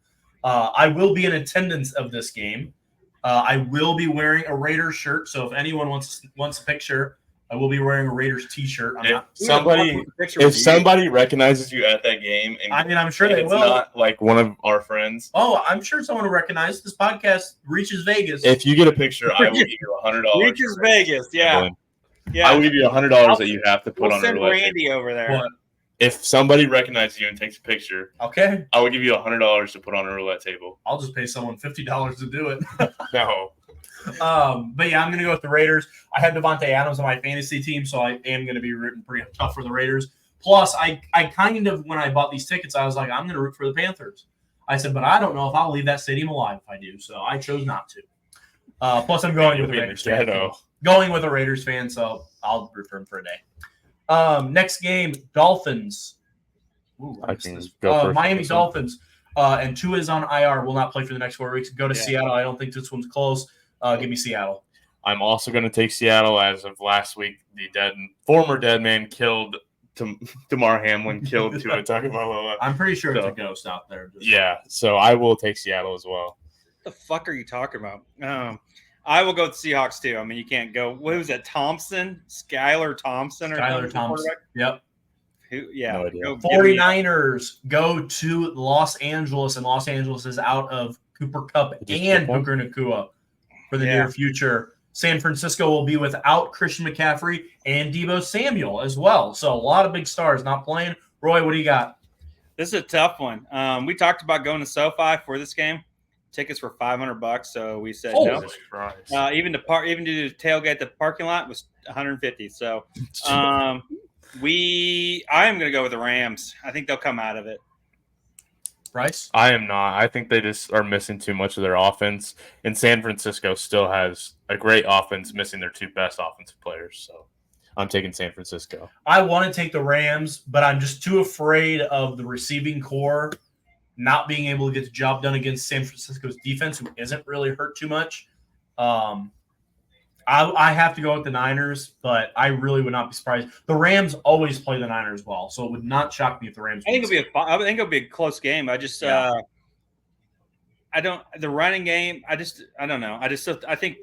I will be in attendance of this game. I will be wearing a Raiders shirt. So if anyone wants a picture, I will be wearing a Raiders T-shirt. If somebody recognizes you at that game, and I'm sure they will. Not like one of our friends. Oh, I'm sure someone will recognize this podcast reaches Vegas. If you get a picture, I will give you $100. Reaches Vegas, yeah. I will give you $100 that you have to put on a roulette. Randy over there. What? If somebody recognizes you and takes a picture, okay, I will give you $100 to put on a roulette table. I'll just pay someone $50 to do it. No. But yeah, I'm going to go with the Raiders. I have Devontae Adams on my fantasy team, so I am going to be rooting pretty tough for the Raiders. Plus, I kind of, when I bought these tickets, I was like, I'm going to root for the Panthers. I said, but I don't know if I'll leave that stadium alive if I do, so I chose not to. Plus, I'm going with the Raiders fan. Going with a Raiders fan, so I'll root for him for a day. Next game, Dolphins. Ooh, I can go first. Miami Dolphins. And Tua is on IR. Will not play for the next 4 weeks. Go to Seattle. I don't think this one's close. Give me Seattle. I'm also going to take Seattle. As of last week, the former dead man killed Damar Hamlin, killed Tua Tagovailoa. I'm pretty sure it's a ghost out there. Yeah, so I will take Seattle as well. What the fuck are you talking about? I will go with Seahawks too. I mean, you can't go. What was it? Skylar Thompson, Yep. No idea. 49ers go to Los Angeles, and Los Angeles is out of Cooper Kupp and Puka Nacua for the near future. San Francisco will be without Christian McCaffrey and Deebo Samuel as well. So a lot of big stars not playing. Roy, what do you got? This is a tough one. We talked about going to SoFi for this game. Tickets were $500, so we said no. Even to do the tailgate at the parking lot was $150. So I am going to go with the Rams. I think they'll come out of it. Brice? I am not. I think they just are missing too much of their offense. And San Francisco still has a great offense, missing their 2 best offensive players. So I'm taking San Francisco. I want to take the Rams, but I'm just too afraid of the receiving core not being able to get the job done against San Francisco's defense, who isn't really hurt too much. I have to go with the Niners, but I really would not be surprised. The Rams always play the Niners well, so it would not shock me if the Rams. I think it'll be a close game. I just the running game. I don't know. I think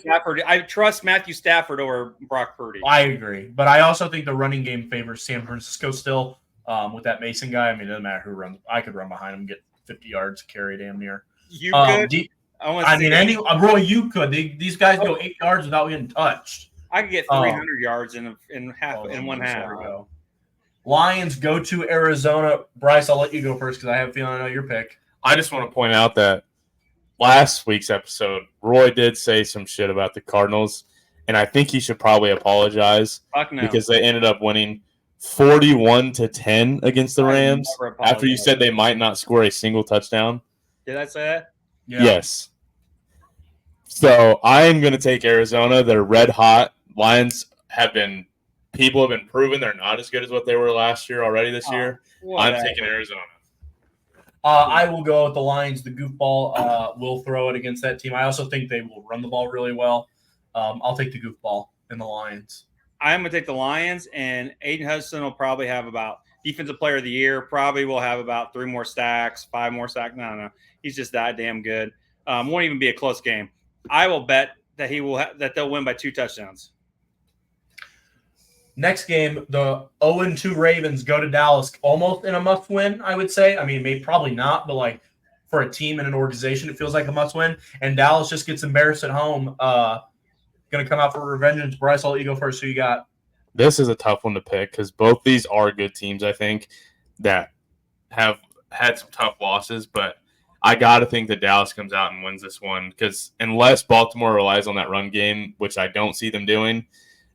Stafford. I trust Matthew Stafford over Brock Purdy. I agree, but I also think the running game favors San Francisco still. With that Mason guy, I mean, it doesn't matter who runs. I could run behind him, get 50 yards, carry damn near. You could. Roy, you could. These guys go 8 yards without getting touched. I could get 300 yards in one half. Lions go to Arizona. Brice, I'll let you go first because I have a feeling I know your pick. I just want to point out that last week's episode, Roy did say some shit about the Cardinals, and I think he should probably apologize because they ended up winning 41-10 against the Rams after you said they might not score a single touchdown. Did I say that? Yeah. Yes. So I am going to take Arizona. They're red hot. Lions people have been proving they're not as good as what they were last year already this year. I'm taking Arizona. I will go with the Lions. The goofball will throw it against that team. I also think they will run the ball really well. I'll take the goofball and the Lions. I'm going to take the Lions, and Aiden Hudson will probably have about Defensive Player of the Year. Probably will have about 3 more sacks, 5 more sacks. No. He's just that damn good. Won't even be a close game. I will bet that that they'll win by 2 touchdowns. Next game, the 0-2 Ravens go to Dallas, almost in a must-win, I would say. I mean, maybe probably not, but like for a team and an organization, it feels like a must-win. And Dallas just gets embarrassed at home. Going to come out for revenge. Brice, I'll let you go first. Who you got? This is a tough one to pick because both these are good teams, I think, that have had some tough losses. But I got to think that Dallas comes out and wins this one because unless Baltimore relies on that run game, which I don't see them doing,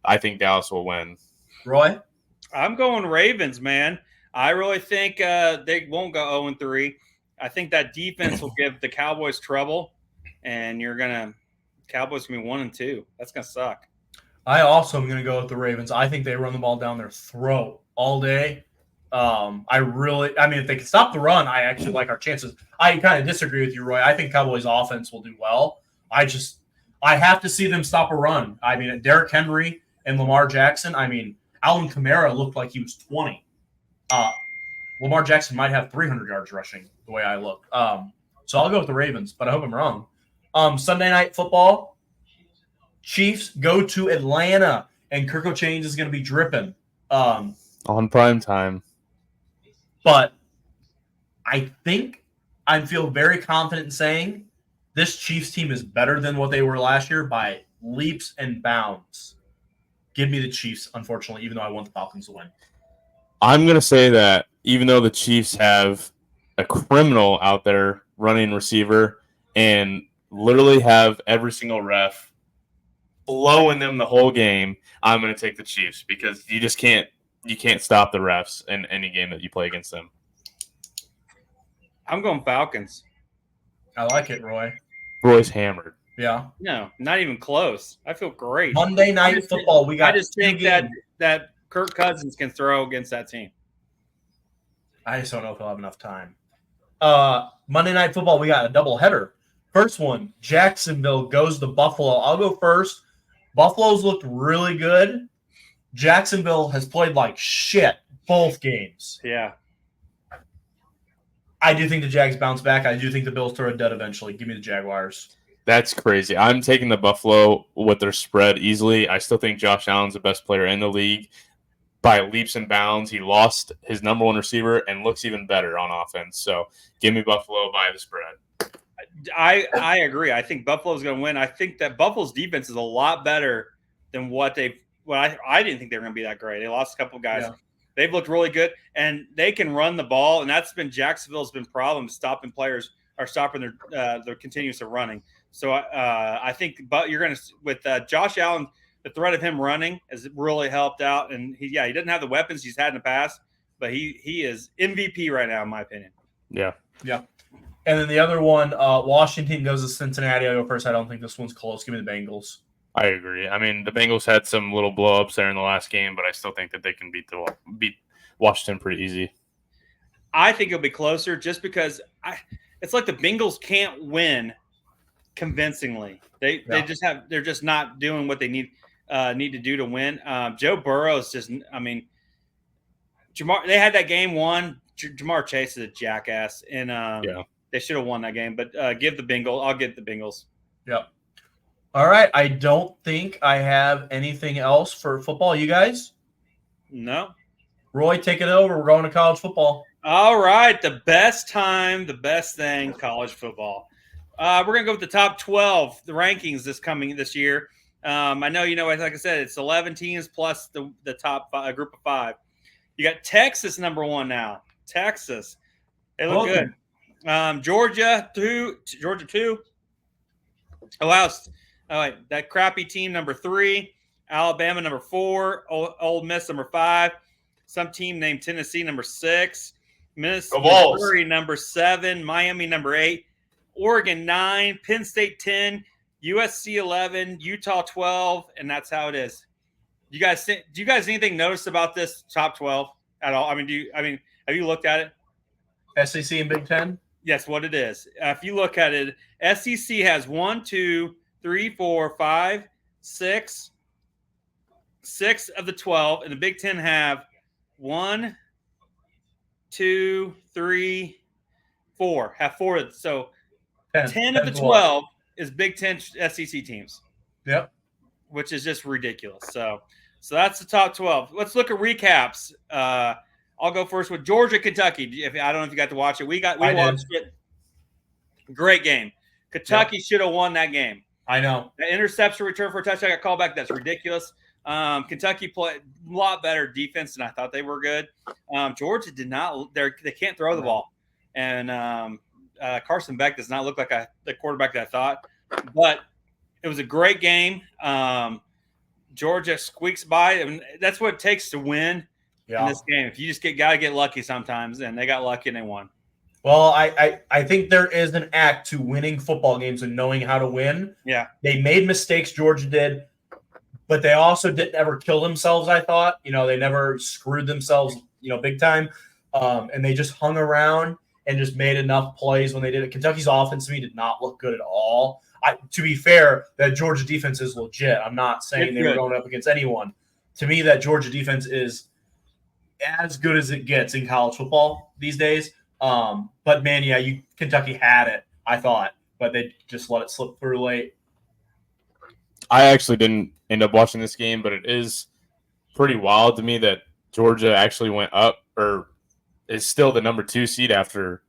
I think Dallas will win. Roy? I'm going Ravens, man. I really think they won't go 0-3. I think that defense will give the Cowboys trouble, and Cowboys can be 1-2. That's gonna suck. I also am gonna go with the Ravens. I think they run the ball down their throat all day. If they can stop the run, I actually like our chances. I kind of disagree with you, Roy. I think Cowboys offense will do well. I have to see them stop a run. I mean, Derrick Henry and Lamar Jackson. I mean, Alvin Kamara looked like he was 20. Lamar Jackson might have 300 yards rushing the way I look. So I'll go with the Ravens, but I hope I'm wrong. Sunday Night Football, Chiefs go to Atlanta, and Kirk O'Chains is going to be dripping. On prime time. But I think I feel very confident in saying this Chiefs team is better than what they were last year by leaps and bounds. Give me the Chiefs, unfortunately, even though I want the Falcons to win. I'm going to say that even though the Chiefs have a criminal out there running receiver and literally have every single ref blowing them the whole game, I'm going to take the Chiefs because you can't stop the refs in any game that you play against them. I'm going Falcons. I like it, Roy. Roy's hammered. Yeah. No, not even close. I feel great. Monday Night Football. I just think that that Kirk Cousins can throw against that team. I just don't know if he'll have enough time. Monday Night Football, we got a doubleheader. First one, Jacksonville goes to Buffalo. I'll go first. Buffalo's looked really good. Jacksonville has played like shit both games. Yeah. I do think the Jags bounce back. I do think the Bills throw a dud eventually. Give me the Jaguars. That's crazy. I'm taking the Buffalo with their spread easily. I still think Josh Allen's the best player in the league by leaps and bounds. He lost his number one receiver and looks even better on offense. So give me Buffalo by the spread. I agree. I think Buffalo's going to win. I think that Buffalo's defense is a lot better than what they've – well, I didn't think they were going to be that great. They lost a couple of guys. Yeah. They've looked really good, and they can run the ball, and that's been Jacksonville's been problem, stopping players or stopping their continuous of running. So I think you're going to – with Josh Allen, the threat of him running has really helped out. And, he doesn't have the weapons he's had in the past, but he is MVP right now, in my opinion. Yeah. Yeah. And then the other one, Washington goes to Cincinnati. I'll go first. I don't think this one's close. Give me the Bengals. I agree. I mean, the Bengals had some little blow-ups there in the last game, but I still think that they can beat Washington pretty easy. I think it'll be closer just because it's like the Bengals can't win convincingly. They're just not doing what they need to do to win. Joe Burrow's just, I mean, they had that game won. Jamar Chase is a jackass, and they should have won that game. But I'll get the Bengals. Yep. All right. I don't think I have anything else for football. You guys? No. Roy, take it over. We're going to college football. All right. The best time, the best thing, college football. We're going to go with the top 12, the rankings this year. I know, like I said, it's 11 teams plus the top group of 5. You got Texas number 1 now. Texas. They look good. Georgia 2. Oh, wait, that crappy team number 3. Alabama number 4. Ole Miss number 5. Some team named Tennessee number 6. Missouri number 7. Miami number 8. Oregon 9. Penn State 10. USC 11. Utah 12. And that's how it is. Do you guys anything notice about this top 12 at all? I mean, have you looked at it? SEC and Big Ten? Yes, what it is. If you look at it, SEC has 1, 2, 3, 4, 5, 6 of the 12, and the Big Ten have 1, 2, 3, 4. Have 4. So 10 of the 12 is Big Ten SEC teams. Yep. Which is just ridiculous. So that's the top 12. Let's look at recaps. I'll go first with Georgia, Kentucky. I don't know if you got to watch it. We watched it. Great game. Kentucky should have won that game. I know. The interception return for a touchdown got called back. That's ridiculous. Kentucky played a lot better defense than I thought they were good. Georgia did not. They can't throw the ball, and Carson Beck does not look like the quarterback that I thought. But it was a great game. Georgia squeaks by, and that's what it takes to win in this game. If you just gotta get lucky sometimes, and they got lucky and they won. Well, I think there is an act to winning football games and knowing how to win. Yeah. They made mistakes, Georgia did, but they also didn't ever kill themselves, I thought. They never screwed themselves, big time. And they just hung around and just made enough plays when they did it. Kentucky's offense to me did not look good at all. To be fair, that Georgia defense is legit. I'm not saying they were going up against anyone. To me, that Georgia defense is as good as it gets in college football these days. But man, Kentucky had it, I thought, but they just let it slip through late. I actually didn't end up watching this game, but it is pretty wild to me that Georgia actually went up or is still the number 2 seed after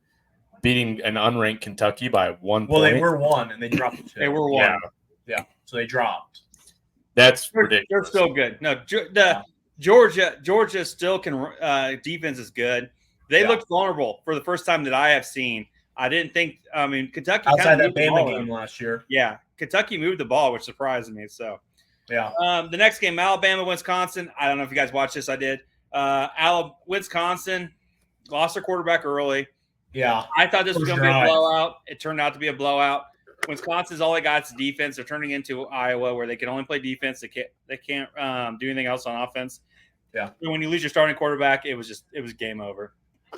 beating an unranked Kentucky by 1 point. Well, they were 1 and they dropped 2. They were 1. Yeah. So they dropped. That's ridiculous. They're still good. No, Georgia still can. Defense is good. They looked vulnerable for the first time that I have seen. I didn't think. I mean, Kentucky outside that Bama game last year. Yeah, Kentucky moved the ball, which surprised me. So, yeah. The next game, Alabama, Wisconsin. I don't know if you guys watched this. I did. Wisconsin lost their quarterback early. Yeah, I thought this was going to be a blowout. It turned out to be a blowout. Wisconsin's all they got is defense. They're turning into Iowa, where they can only play defense. They can't do anything else on offense. Yeah. When you lose your starting quarterback, it was game over.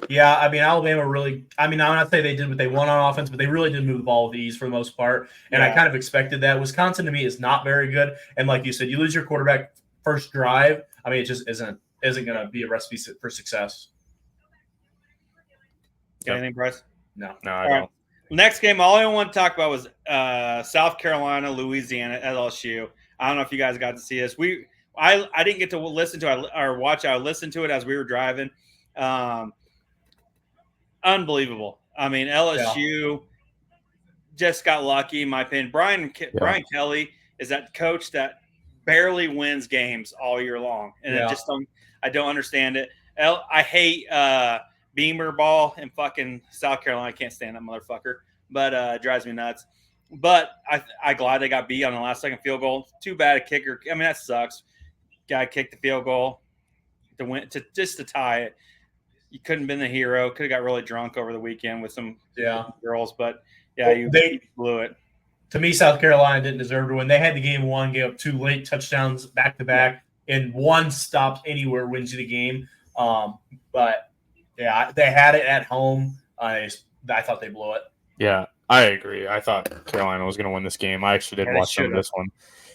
Yeah, I mean, Alabama really – I mean, I'm not saying they did what they won on offense, but they really did move the ball with ease for the most part, and I kind of expected that. Wisconsin, to me, is not very good, and like you said, you lose your quarterback first drive, I mean, it just isn't going to be a recipe for success. Got anything, Brice? No, I don't. Right. Next game, all I want to talk about was South Carolina, Louisiana at LSU. I don't know if you guys got to see this. I didn't get to listen to it or watch it. I listened to it as we were driving. Unbelievable. I mean, LSU just got lucky, in my opinion. Brian Kelly is that coach that barely wins games all year long, and I don't understand it. I hate Beamer ball in fucking South Carolina. I can't stand that motherfucker, but it drives me nuts. But I'm glad they got beat on the last second field goal. Too bad a kicker. I mean, that sucks. Guy kicked the field goal to win, to tie it. You couldn't have been the hero. Could have got really drunk over the weekend with some girls, but you blew it. To me, South Carolina didn't deserve to win. They had the game won, gave up 2 late touchdowns back to back, and 1 stop anywhere wins you the game. But yeah, they had it at home. I thought they blew it. Yeah, I agree. I thought Carolina was going to win this game. I actually did watch some of this one,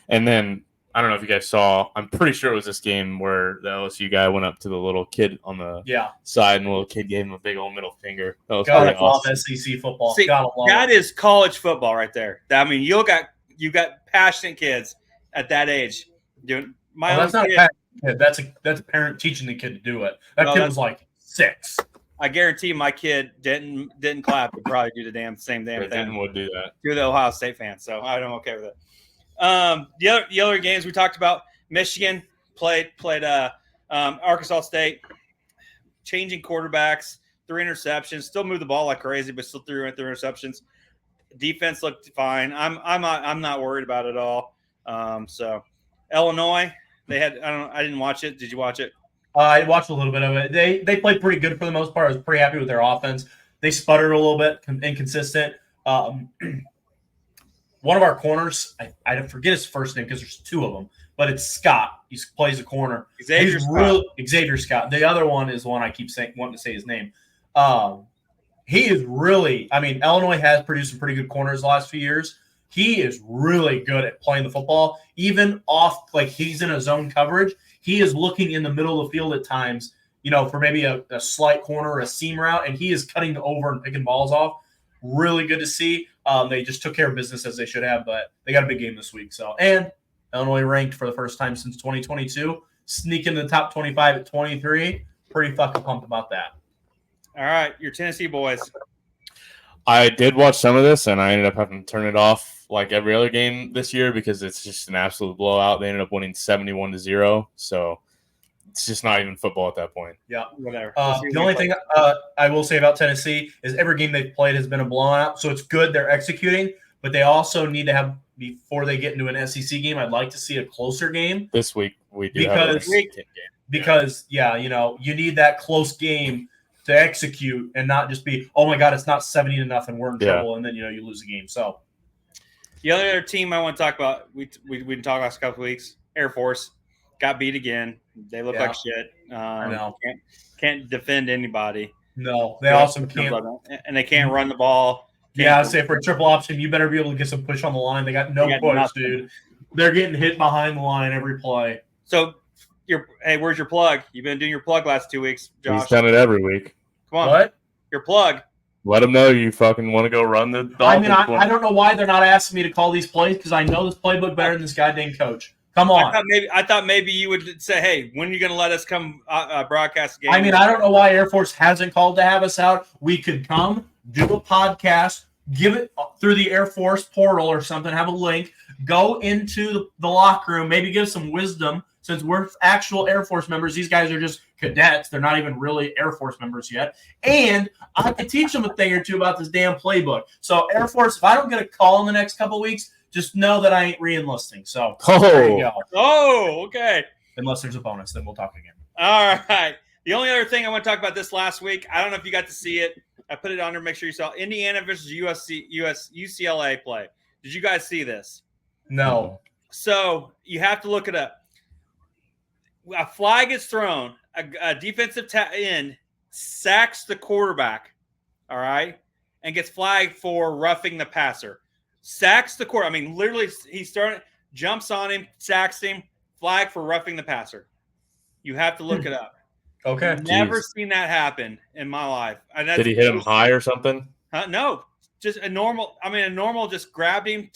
and then I don't know if you guys saw. I'm pretty sure it was this game where the LSU guy went up to the little kid on the side, and the little kid gave him a big old middle finger. That was pretty awesome. SEC football. See, that is college football right there. I mean, you got passionate kids at that age. Dude, that's not a passionate kid. That's a parent teaching the kid to do it. That kid was like 6. I guarantee my kid didn't clap. Would probably do the same thing. Would do that. You're the Ohio State fan, so I'm okay with it. The other games we talked about, Michigan played Arkansas State, changing quarterbacks, 3 interceptions, still moved the ball like crazy, but still 3 interceptions. Defense looked fine. I'm not worried about it at all. So Illinois, I didn't watch it. Did you watch it? I watched a little bit of it. They played pretty good for the most part. I was pretty happy with their offense. They sputtered a little bit, inconsistent. One of our corners, I forget his first name because there's 2 of them, but it's Scott. He plays a corner. Xavier Scott. The other one is one I keep wanting to say his name. He is really – I mean, Illinois has produced some pretty good corners the last few years. He is really good at playing the football. Even off – like he's in a zone coverage, he is looking in the middle of the field at times, for maybe a slight corner or a seam route, and he is cutting over and picking balls off. Really good to see. They just took care of business as they should have, but they got a big game this week. And Illinois ranked for the first time since 2022, sneaking in the top 25 at 23. Pretty fucking pumped about that. All right, your Tennessee boys. I did watch some of this, and I ended up having to turn it off like every other game this year because it's just an absolute blowout. They ended up winning 71-0, so it's just not even football at that point. Yeah, whatever. The only thing I will say about Tennessee is every game they've played has been a blowout, so it's good they're executing, but they also need to have, before they get into an SEC game, I'd like to see a closer game. This week we do have a game. Because, you need that close game to execute and not just be, oh, my God, it's not 70-0, we're in trouble, and then, you lose the game. So the other team I want to talk about, we didn't talk last couple of weeks, Air Force. Got beat again. They look like shit. I know. Can't defend anybody. No, they also can't. And they can't run the ball. Say for a triple option, you better be able to get some push on the line. They got no push, nothing. Dude. They're getting hit behind the line every play. So, where's your plug? You've been doing your plug last 2 weeks, Josh. He's done it every week. Come on. What? Your plug. Let them know you fucking want to go run the Dolphins. I mean, I don't know why they're not asking me to call these plays because I know this playbook better than this goddamn coach. Come on. I thought maybe you would say, hey, when are you going to let us come broadcast the game? I mean, I don't know why Air Force hasn't called to have us out. We could come, do a podcast, give it through the Air Force portal or something, have a link, go into the locker room, maybe give some wisdom. Since we're actual Air Force members, these guys are just cadets. They're not even really Air Force members yet. And I could teach them a thing or two about this damn playbook. So, Air Force, if I don't get a call in the next couple of weeks, just know that I ain't re-enlisting. So, there you go. Oh, okay. Unless there's a bonus, then we'll talk again. All right. The only other thing I want to talk about this last week, I don't know if you got to see it. I put it on there. Make sure you saw Indiana versus UCLA play. Did you guys see this? No. So you have to look it up. A flag is thrown. A defensive end sacks the quarterback, all right, and gets flagged for roughing the passer. Sacks the quarterback. I mean, literally, jumps on him, sacks him, flag for roughing the passer. You have to look it up. Okay. I've never seen that happen in my life. Did he hit him high or something? No, just a normal. Just grabbed him,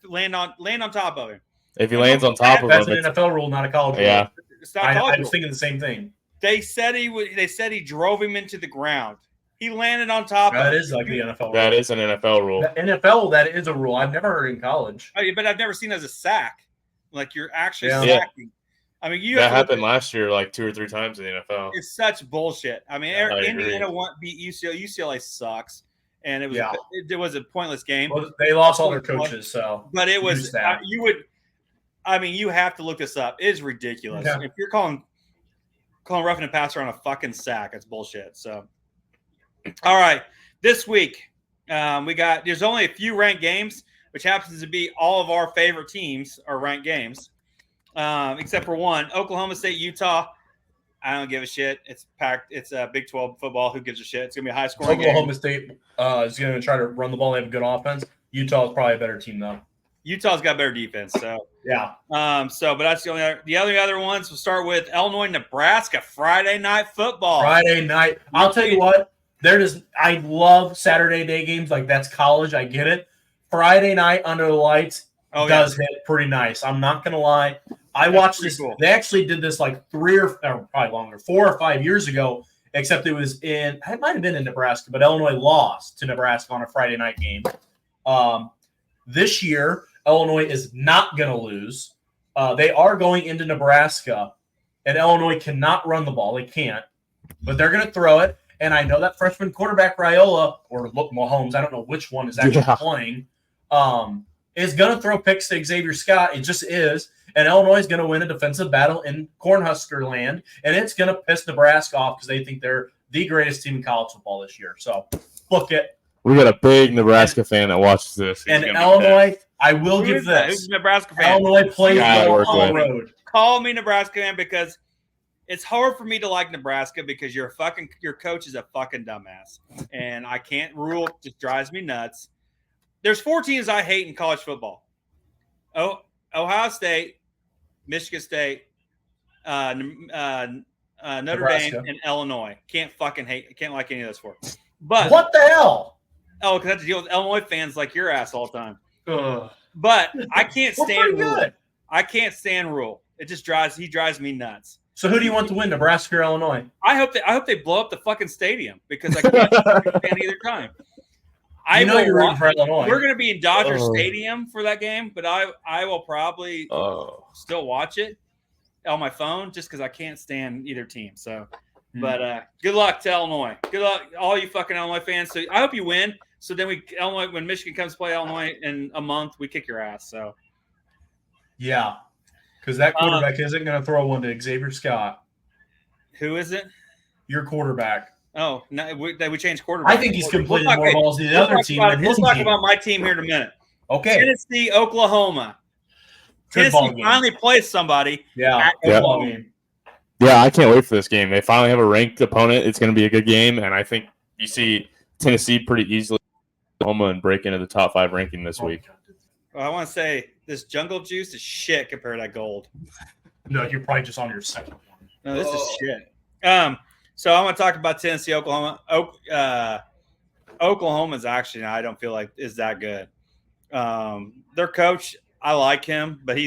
land on top of him. If he lands on top of him, that's an NFL rule, not a college rule. Yeah, it's not college I was thinking the same thing. They said he drove him into the ground. He landed on top of him. That is like the NFL rule. That is an NFL rule. The NFL, that is a rule. I've never heard in college. But I've never seen it as a sack. Like you're actually sacking. I mean, that happened last year like 2 or 3 times in the NFL. It's such bullshit. I mean, Indiana beat UCLA. UCLA sucks, and it was a pointless game. Well, they lost all their coaches, so. But it was you have to look this up. It is ridiculous. Yeah. If you're calling roughing the passer on a fucking sack, it's bullshit. So, all right, this week there's only a few ranked games, which happens to be all of our favorite teams are ranked games. Except for one, Oklahoma State, Utah. I don't give a shit. It's packed. It's Big 12 football. Who gives a shit? It's going to be a high-scoring game. Oklahoma State is going to try to run the ball. They have a good offense. Utah is probably a better team, though. Utah's got better defense, so. Yeah. But that's the other ones. We'll start with Illinois, Nebraska, Friday night football. Friday night. I'll tell you what. I love Saturday day games. Like, that's college. I get it. Friday night under the lights does hit pretty nice. I'm not going to lie. I watched this. Cool. They actually did this like 4 or 5 years ago, except it might have been in Nebraska, but Illinois lost to Nebraska on a Friday night game. This year, Illinois is not going to lose. They are going into Nebraska, and Illinois cannot run the ball. They can't, but they're going to throw it. And I know that freshman quarterback Raiola, or Mahomes, I don't know which one is actually playing, is going to throw picks to Xavier Scott. It just is. And Illinois is going to win a defensive battle in Cornhusker land, and it's going to piss Nebraska off because they think they're the greatest team in college football this year. So, book it. We got a big Nebraska fan that watches this. And Illinois, I will give this. Who's a Nebraska fan? Illinois plays on the road. Call me Nebraska fan because it's hard for me to like Nebraska because your coach is a fucking dumbass, and I can't rule. It just drives me nuts. There's 4 teams I hate in college football. Ohio State, Michigan State, Notre Dame, and Illinois. Can't like any of those 4. But what the hell? Oh, because I have to deal with Illinois fans like your ass all the time. But I can't stand Rule. Good. I can't stand Rule. It just drives me nuts. So who do you want to win, Nebraska or Illinois? I hope they blow up the fucking stadium because I can't stand either time. You're rooting for Illinois. We're going to be in Dodger Stadium for that game, but I will probably still watch it on my phone just because I can't stand either team. So, but good luck to Illinois. Good luck, all you fucking Illinois fans. So I hope you win. So then Illinois, when Michigan comes to play Illinois in a month, we kick your ass. So, yeah, because that quarterback isn't going to throw one to Xavier Scott. Who is it? Your quarterback. Oh, no, we changed quarterback. I think he's completed more balls than the other team than his team. We'll talk about my team here in a minute. Okay. Tennessee, Oklahoma. Tennessee finally plays somebody. Yeah. Yeah, I can't wait for this game. They finally have a ranked opponent. It's going to be a good game, and I think you see Tennessee pretty easily Oklahoma and break into the top 5 ranking this week. Well, I want to say this Jungle Juice is shit compared to that gold. No, you're probably just on your second one. No, this is shit. So I want to talk about Tennessee, Oklahoma. Oklahoma's actually, I don't feel like is that good. Their coach, I like him, but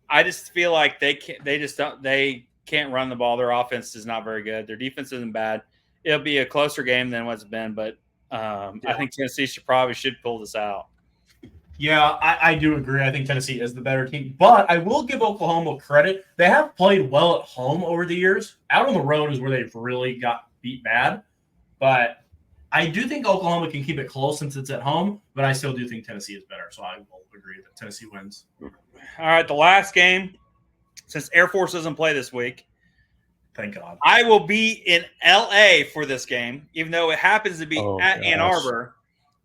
I just feel like they can't run the ball. Their offense is not very good. Their defense isn't bad. It'll be a closer game than what's been, but I think Tennessee should pull this out. Yeah, I do agree. I think Tennessee is the better team. But I will give Oklahoma credit. They have played well at home over the years. Out on the road is where they've really got beat bad. But I do think Oklahoma can keep it close since it's at home. But I still do think Tennessee is better. So I will agree that Tennessee wins. All right, the last game, since Air Force doesn't play this week. Thank God. I will be in L.A. for this game, even though it happens to be Ann Arbor.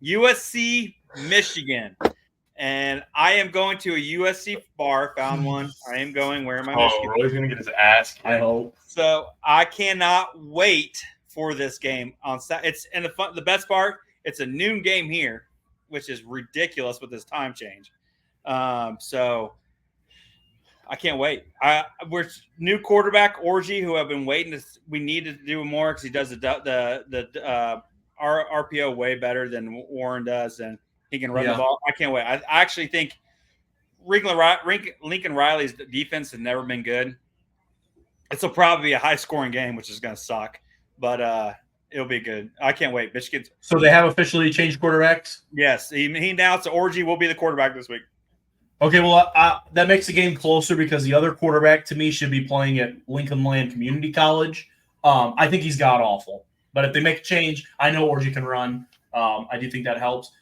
USC, Michigan. And I am going to a USC bar. Found one. I am going. Wearing my Michigan. Roy's gonna get his ass kicked. I hope. So I cannot wait for this game on Saturday. It's and the best part. It's a noon game here, which is ridiculous with this time change. So I can't wait. We're new quarterback Orgy, who I've been waiting to. We need to do more because he does the RPO way better than Warren does, and he can run the ball. I can't wait. I actually think Lincoln Riley's defense has never been good. This will probably be a high-scoring game, which is going to suck, but it'll be good. I can't wait. Michigan. So they have officially changed quarterbacks? Yes. He announced that Orgy will be the quarterback this week. Okay, well, that makes the game closer because the other quarterback, to me, should be playing at Lincoln Land Community College. I think he's god-awful. But if they make a change, I know Orgy can run. I do think that helps.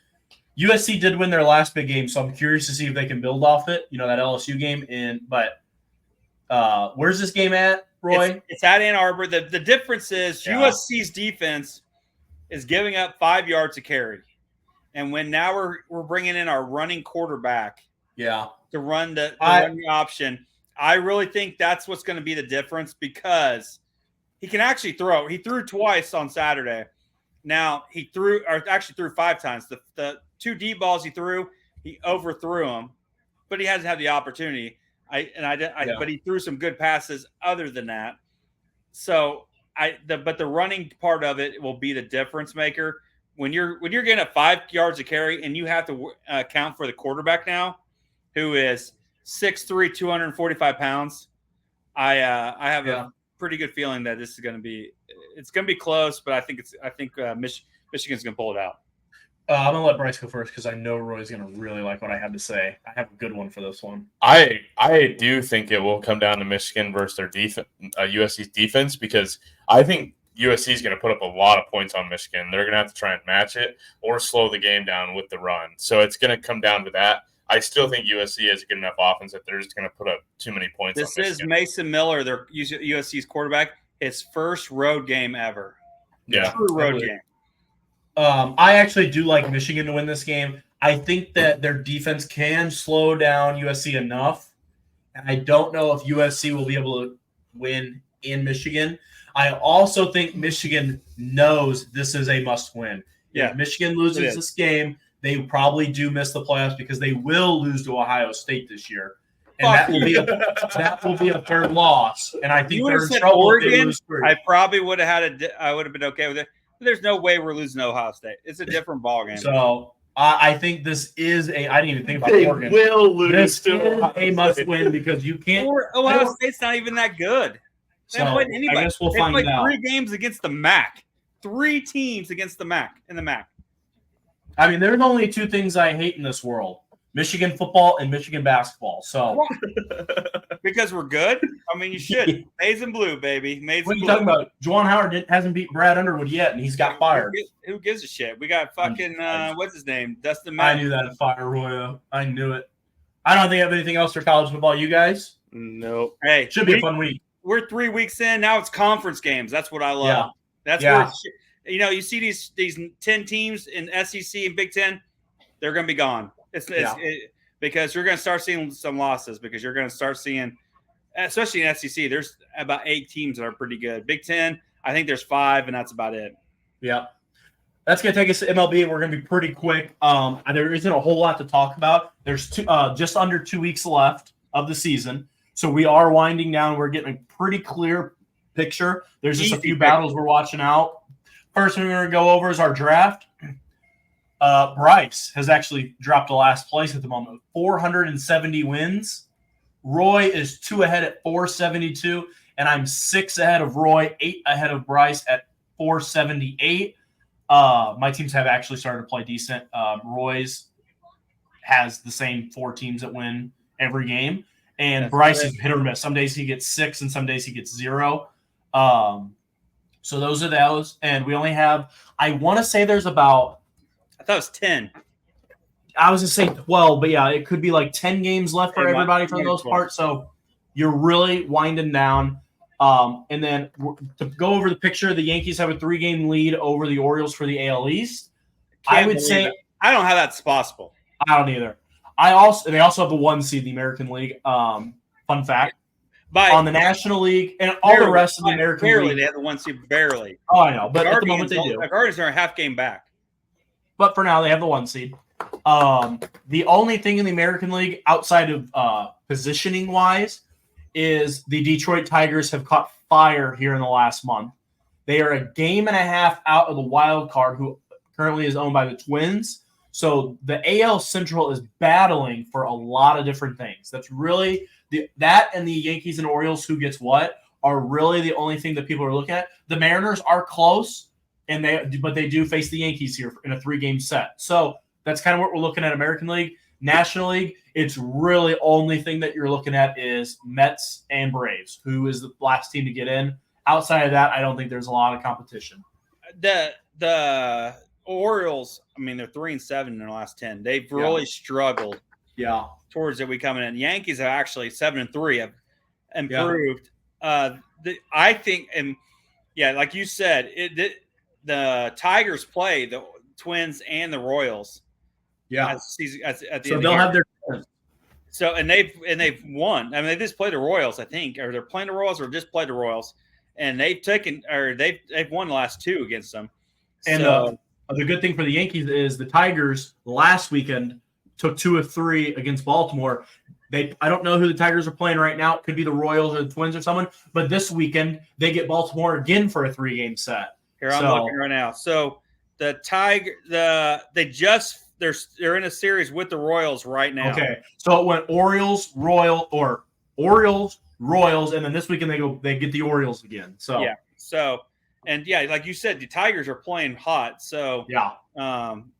USC did win their last big game, so I'm curious to see if they can build off it, that LSU game. But where's this game at, Roy? It's at Ann Arbor. The difference is USC's defense is giving up 5 yards to carry. And when now we're bringing in our running quarterback to run the option, I really think that's what's going to be the difference because he can actually throw. He threw twice on Saturday. Now he threw 5 times. The 2 deep balls he threw, he overthrew them, but he hasn't had the opportunity. But he threw some good passes other than that. So but the running part of it will be the difference maker. When you're getting at 5 yards of carry and you have to account for the quarterback now, who is 6'3", 245 pounds, I have a pretty good feeling that this is going to be close, but I think Michigan's going to pull it out. I'm going to let Brice go first because I know Roy's going to really like what I have to say. I have a good one for this one. I do think it will come down to Michigan versus their USC's defense because I think USC is going to put up a lot of points on Michigan. They're going to have to try and match it or slow the game down with the run. So it's going to come down to that. I still think USC has a good enough offense that they're just going to put up too many points. This is Mason Miller, their USC's quarterback, his first road game ever. Yeah. True road game. I actually do like Michigan to win this game. I think that their defense can slow down USC enough. And I don't know if USC will be able to win in Michigan. I also think Michigan knows this is a must-win. Yeah. If Michigan loses this game, they probably do miss the playoffs because they will lose to Ohio State this year. And that will be a third loss. And I think they're in trouble Oregon, if they lose 3. I probably would have I would have been okay with it. But there's no way we're losing to Ohio State. It's a different ballgame. So I think this is I didn't even think about Oregon. They will lose this is a must-win because you can't. Ohio State's not even that good. They haven't played anybody. I guess we'll find out. 3 games against the MAC. 3 teams against the MAC in the MAC. I mean, there's only 2 things I hate in this world: Michigan football and Michigan basketball. So, because we're good. I mean, you should. Maize and blue, baby. Maize what are and you blue. talking about? Juwan Howard hasn't beat Brad Underwood yet, and he's got fired. Who gives a shit? We got fucking what's his name? Dustin. I knew that fire, Royo. I knew it. I don't think I have anything else for college football. You guys? Nope. Hey, should be a fun week. We're 3 weeks in now. It's conference games. That's what I love. Yeah. That's where you see these 10 teams in SEC and Big Ten. They're going to be gone. Because you're going to start seeing some losses because you're going to start seeing, especially in SEC, there's about 8 teams that are pretty good. Big Ten, I think there's 5, and that's about it. Yeah. That's going to take us to MLB. We're going to be pretty quick. There isn't a whole lot to talk about. There's just under 2 weeks left of the season. So we are winding down. We're getting a pretty clear picture. There's just a few battles we're watching out. First thing we're going to go over is our draft. Brice has actually dropped to last place at the moment. 470 wins. Roy is 2 ahead at 472, and I'm 6 ahead of Roy, 8 ahead of Brice at 478. My teams have actually started to play decent. Roy's has the same 4 teams that win every game, and Brice is hit or miss. Some days he gets 6, and some days he gets 0. So those are those, and we only have. I want to say there's about. I thought it was 10. I was going to say 12, but yeah, it could be like 10 games left for everybody for the most part. So you're really winding down. And then to go over the picture, the Yankees have a 3-game lead over the Orioles for the AL East. I would say I don't know how that's possible. I don't either. They also have the 1 seed in the American League. Fun fact. On the National League and all the rest of the American League. They have the 1 seed, barely. Oh, I know. But at the moment they do. The Guardians are a half game back. But for now, they have the 1 seed. The only thing in the American League outside of positioning-wise is the Detroit Tigers have caught fire here in the last month. They are a game and a half out of the wild card, who currently is owned by the Twins. So the AL Central is battling for a lot of different things. That's really that and the Yankees and Orioles, who gets what, are really the only thing that people are looking at. The Mariners are close, but they do face the Yankees here in a 3-game set. So that's kind of what we're looking at. American League, National League. It's really only thing that you're looking at is Mets and Braves, who is the last team to get in. Outside of that, I don't think there's a lot of competition. The Orioles, I mean, they're 3-7 in their last 10. They've really struggled. Yeah. Towards it, we coming in. Yankees are actually 7-3, have improved. I think, and like you said, the Tigers play the Twins and the Royals. Yeah. At the end so they'll have their. So they've won. I mean, they just played the Royals, I think, or they're playing the Royals, or just played the Royals, and they've won the last 2 against them. And the good thing for the Yankees is the Tigers last weekend took 2 of 3 against Baltimore. I don't know who the Tigers are playing right now. It could be the Royals or the Twins or someone. But this weekend they get Baltimore again for a 3-game set. Here I'm looking right now. So the they're in a series with the Royals right now. Okay, so it went Orioles, Royals, and then this weekend they get the Orioles again. So yeah. So like you said, the Tigers are playing hot. So yeah,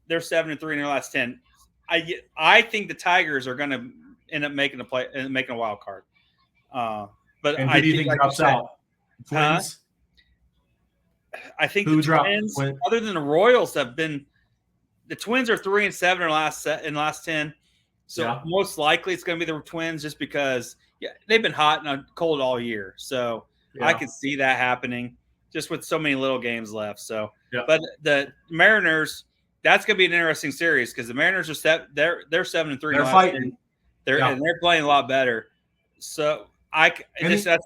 they're 7-3 in their last 10. I think the Tigers are going to end up making a wild card. But and who do you think drops out? Twins. I think the Twins, other than the Royals, have been. The Twins are 3-7 in last 10. So most likely it's going to be the Twins, just because they've been hot and cold all year. So I can see that happening just with so many little games left. So, but the Mariners, that's going to be an interesting series because the Mariners are they're 7-3. They're fighting. And they're playing a lot better. So the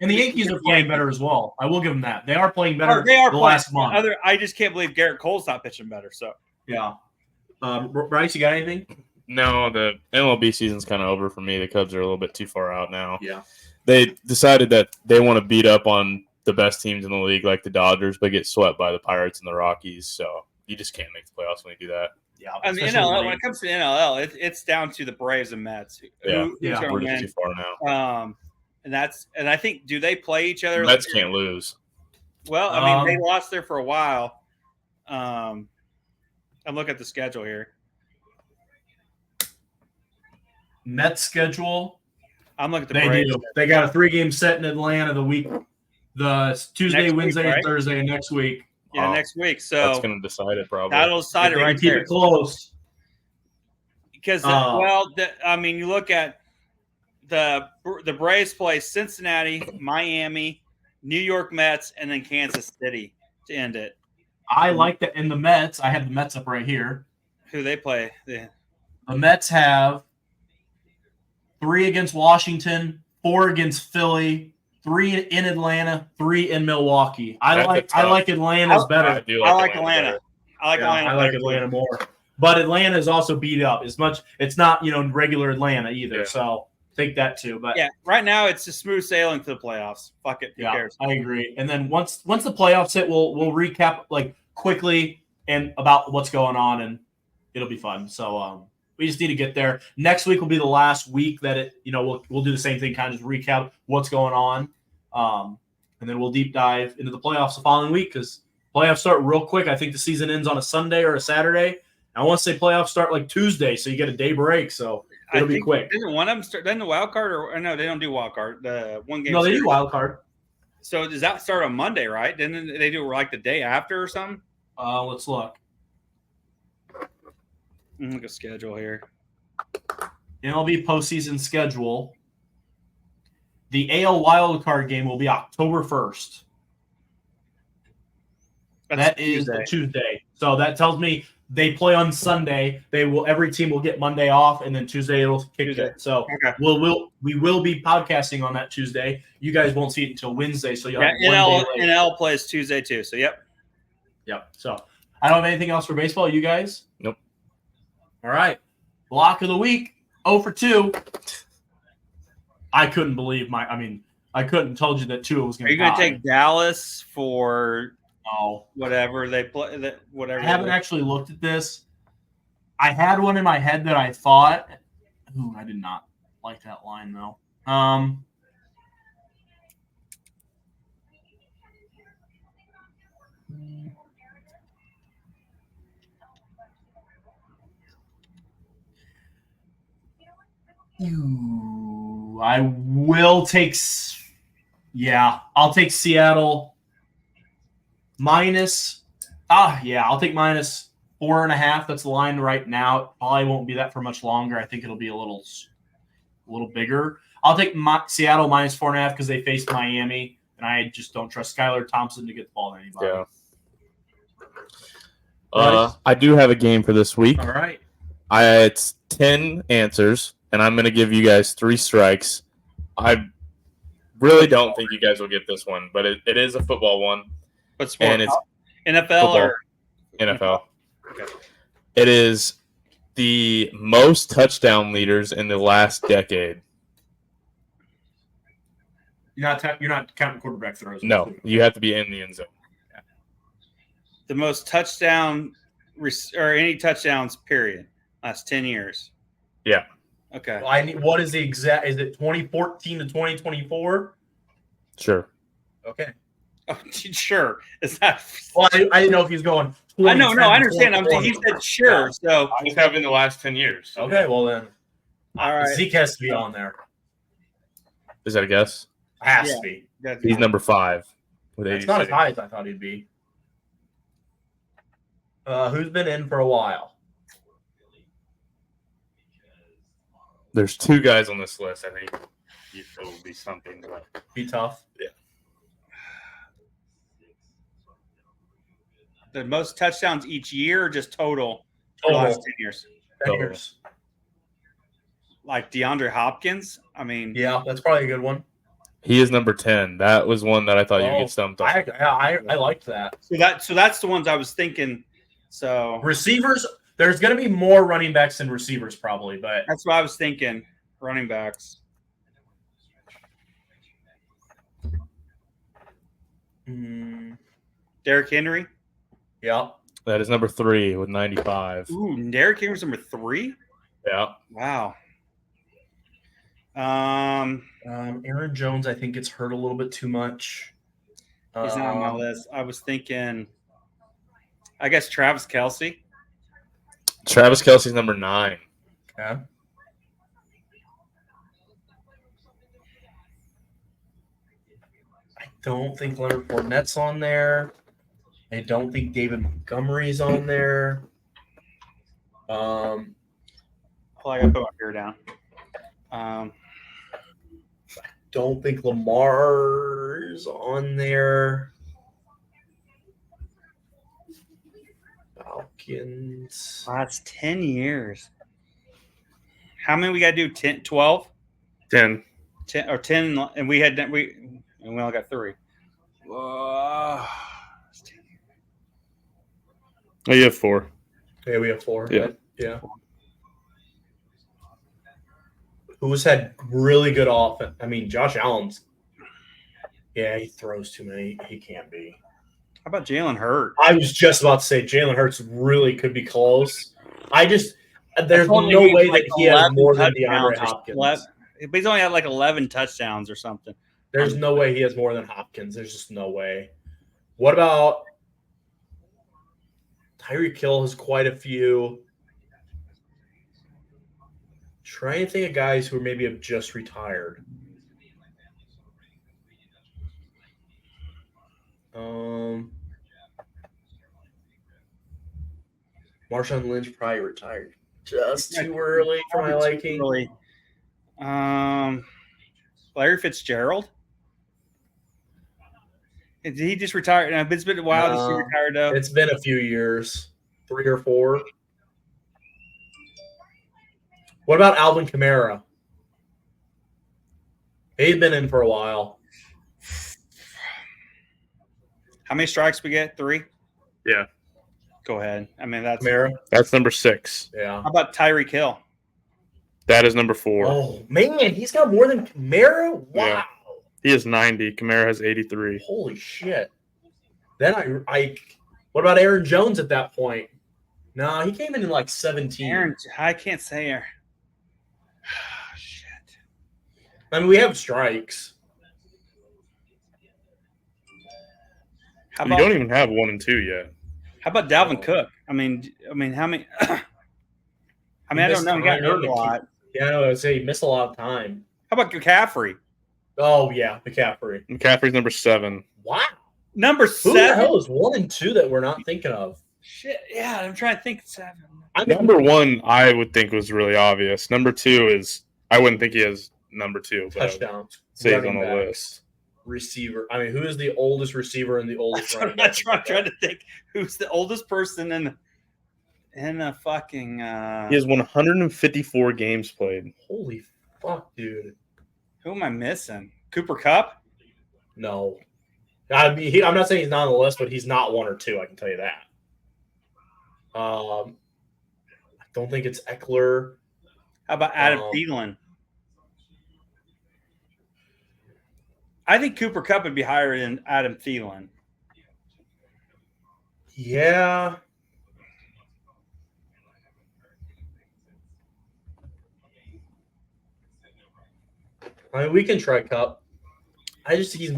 Yankees are playing better as well. I will give them that. They are playing better. Last month. I just can't believe Garrett Cole's not pitching better. So yeah. Brice, you got anything? No, the MLB season's kind of over for me. The Cubs are a little bit too far out now. Yeah. They decided that they want to beat up on the best teams in the league, like the Dodgers, but get swept by the Pirates and the Rockies. So you just can't make the playoffs when you do that. Yeah. I mean, NLL, when it comes to NLL, it's down to the Braves and Mets. We're just too far now. And I think, do they play each other? Mets can't lose. Well, I mean, they lost there for a while. I'm looking at the schedule here. Mets schedule. I'm looking at the They Braves. do. They got a 3-game set in Atlanta the Tuesday, Wednesday, week, right? and Thursday next week. Yeah, next week. So that's going to decide it probably. That'll decide it right keep there. It close. Because, you look at the Braves play Cincinnati, Miami, New York Mets, and then Kansas City to end it. I like that. In the Mets, I have the Mets up right here. Who they play? The Mets have 3 against Washington, 4 against Philly, 3 in Atlanta, 3 in Milwaukee. I like Atlanta's better. I like Atlanta. I like Atlanta more. But Atlanta is also beat up. It's not regular Atlanta either. Yeah. So think that too. But right now it's just smooth sailing to the playoffs. Fuck it. Who cares? I agree. And then once the playoffs hit, we'll recap quickly and about what's going on, and it'll be fun. So we just need to get there. Next week will be the last week that we'll do the same thing, kind of just recap what's going on, and then we'll deep dive into the playoffs the following week because playoffs start real quick. I think the season ends on a Sunday or a Saturday. I want to say playoffs start Tuesday, so you get a day break. So it'll be quick. Didn't one of them start? Then the wild card, or no? They don't do wild card. The one game. No, they do wild card. So does that start on Monday, right? Didn't they do the day after or something? Let's look. Look at schedule here. MLB postseason schedule. The AL wildcard game will be October 1st. That is a Tuesday. So that tells me They play on Sunday. Every team will get Monday off, and then Tuesday it'll kick it. So we will be podcasting on that Tuesday. You guys won't see it until Wednesday. So you'll have NL plays Tuesday too. So yep. So I don't have anything else for baseball. You guys? Nope. All right. Block of the week. 0 for 2. I couldn't believe I couldn't told you that Tua was going to. Are you going to take Dallas for? No. Whatever they play, whatever. I haven't actually looked at this. I had one in my head that I thought. Ooh, I did not like that line though. I will take. Yeah, I'll take Seattle. I'll take minus 4.5. That's the line right now. It probably won't be that for much longer. I think it'll be a little bigger. I'll take Seattle minus 4.5 because they faced Miami, and I just don't trust Skylar Thompson to get the ball to anybody. Yeah. I do have a game for this week. All right. It's 10 answers, and I'm going to give you guys 3 strikes. I really don't think you guys will get this one, but it is a football one. What sport? And it's NFL football. or NFL. Okay. It is the most touchdown leaders in the last decade. You're not counting quarterback throws. No, you have to be in the end zone. The most touchdown or any touchdowns period last 10 years. Yeah. Okay. Well, what is the exact? Is it 2014 to 2024? Sure. Okay. Oh, sure. Is that? Well, I didn't know if he's going. I know. No, I understand. He said sure. Yeah. So I just have in the last 10 years. Okay. Well then, all right. Zeke has to be on there. Is that a guess? Has to be. He's number 5 with 86. It's not as high as I thought he'd be. Who's been in for a while? There's 2 guys on this list. I think it will be something. But Be tough. Yeah. The most touchdowns each year, or just total? Total. The last 10 years. 10 years. Like DeAndre Hopkins. I mean, Yeah, that's probably a good one. he is number 10. That was one that I thought you'd get stumped on. I liked that. So that's the ones I was thinking. So Receivers, there's going to be more running backs than receivers probably, but that's what I was thinking. Running backs. Derrick Henry. Yeah. That is number 3 with 95. Ooh, Derrick Henry's number 3. Yeah. Wow. Aaron Jones, I think gets hurt a little bit too much. He's not on my list. I was thinking, I guess Travis Kelce. Travis Kelce's number 9. Okay. I don't think Leonard Fournette's on there. I don't think David Montgomery's on there. Hold on, I gotta put my beer down. Don't think Lamar's on there. Falcons. That's 10 years. How many we got to do? 10, 12? 10. 10 or 10, and we only got 3. Oh, you have 4. Yeah, we have 4. Yeah. Yeah. Who's had really good offense? I mean, Josh Allen's. Yeah, he throws too many. He can't be. How about Jalen Hurts? I was just about to say Jalen Hurts really could be close. There's no way that he has more than DeAndre Hopkins. But he's only had like 11 touchdowns or something. There's no way he has more than Hopkins. There's just no way. What about Tyreek Hill has quite a few. Trying to think of guys who maybe have just retired. Marshawn Lynch probably retired just too early for my liking. Really. Larry Fitzgerald. Did he just retire? It's been a while since he retired. It's been a few years. 3 or 4. What about Alvin Kamara? He's been in for a while. How many strikes we get? 3? Yeah. Go ahead. I mean, that's Kamara. That's number 6. Yeah. How about Tyreek Hill? That is number 4. Oh man, he's got more than Kamara. Wow. Yeah. He has 90. Kamara has 83. Holy shit. Then I what about Aaron Jones at that point? No, he came in like 17. I can't say her. Shit. I mean, we have strikes. How We about, don't even have 1 and 2 yet. how about Dalvin Cook? I mean, how many? I don't know. He got hurt a lot. Yeah, I would say he missed a lot of time. How about McCaffrey? Oh yeah, McCaffrey. McCaffrey's number 7. Wow. Number Who the 7. hell is 1 and 2 that we're not thinking of? Shit. Yeah, I'm trying to think. 7. I mean, Number 1, I would think was really obvious. Number 2 is I wouldn't think he has number 2, but touchdowns. say he's on running the backs, list. Receiver. I mean, who is the oldest receiver and the oldest running back? I'm trying to think who's the oldest person in a fucking. He has 154 games played. Holy fuck, dude. Who am I missing? Cooper Kupp? No. I mean, I'm not saying he's not on the list, but he's not 1 or 2. I can tell you that. I don't think it's Eckler. How about Adam Thielen? I think Cooper Kupp would be higher than Adam Thielen. Yeah. I mean, we can try Cup. He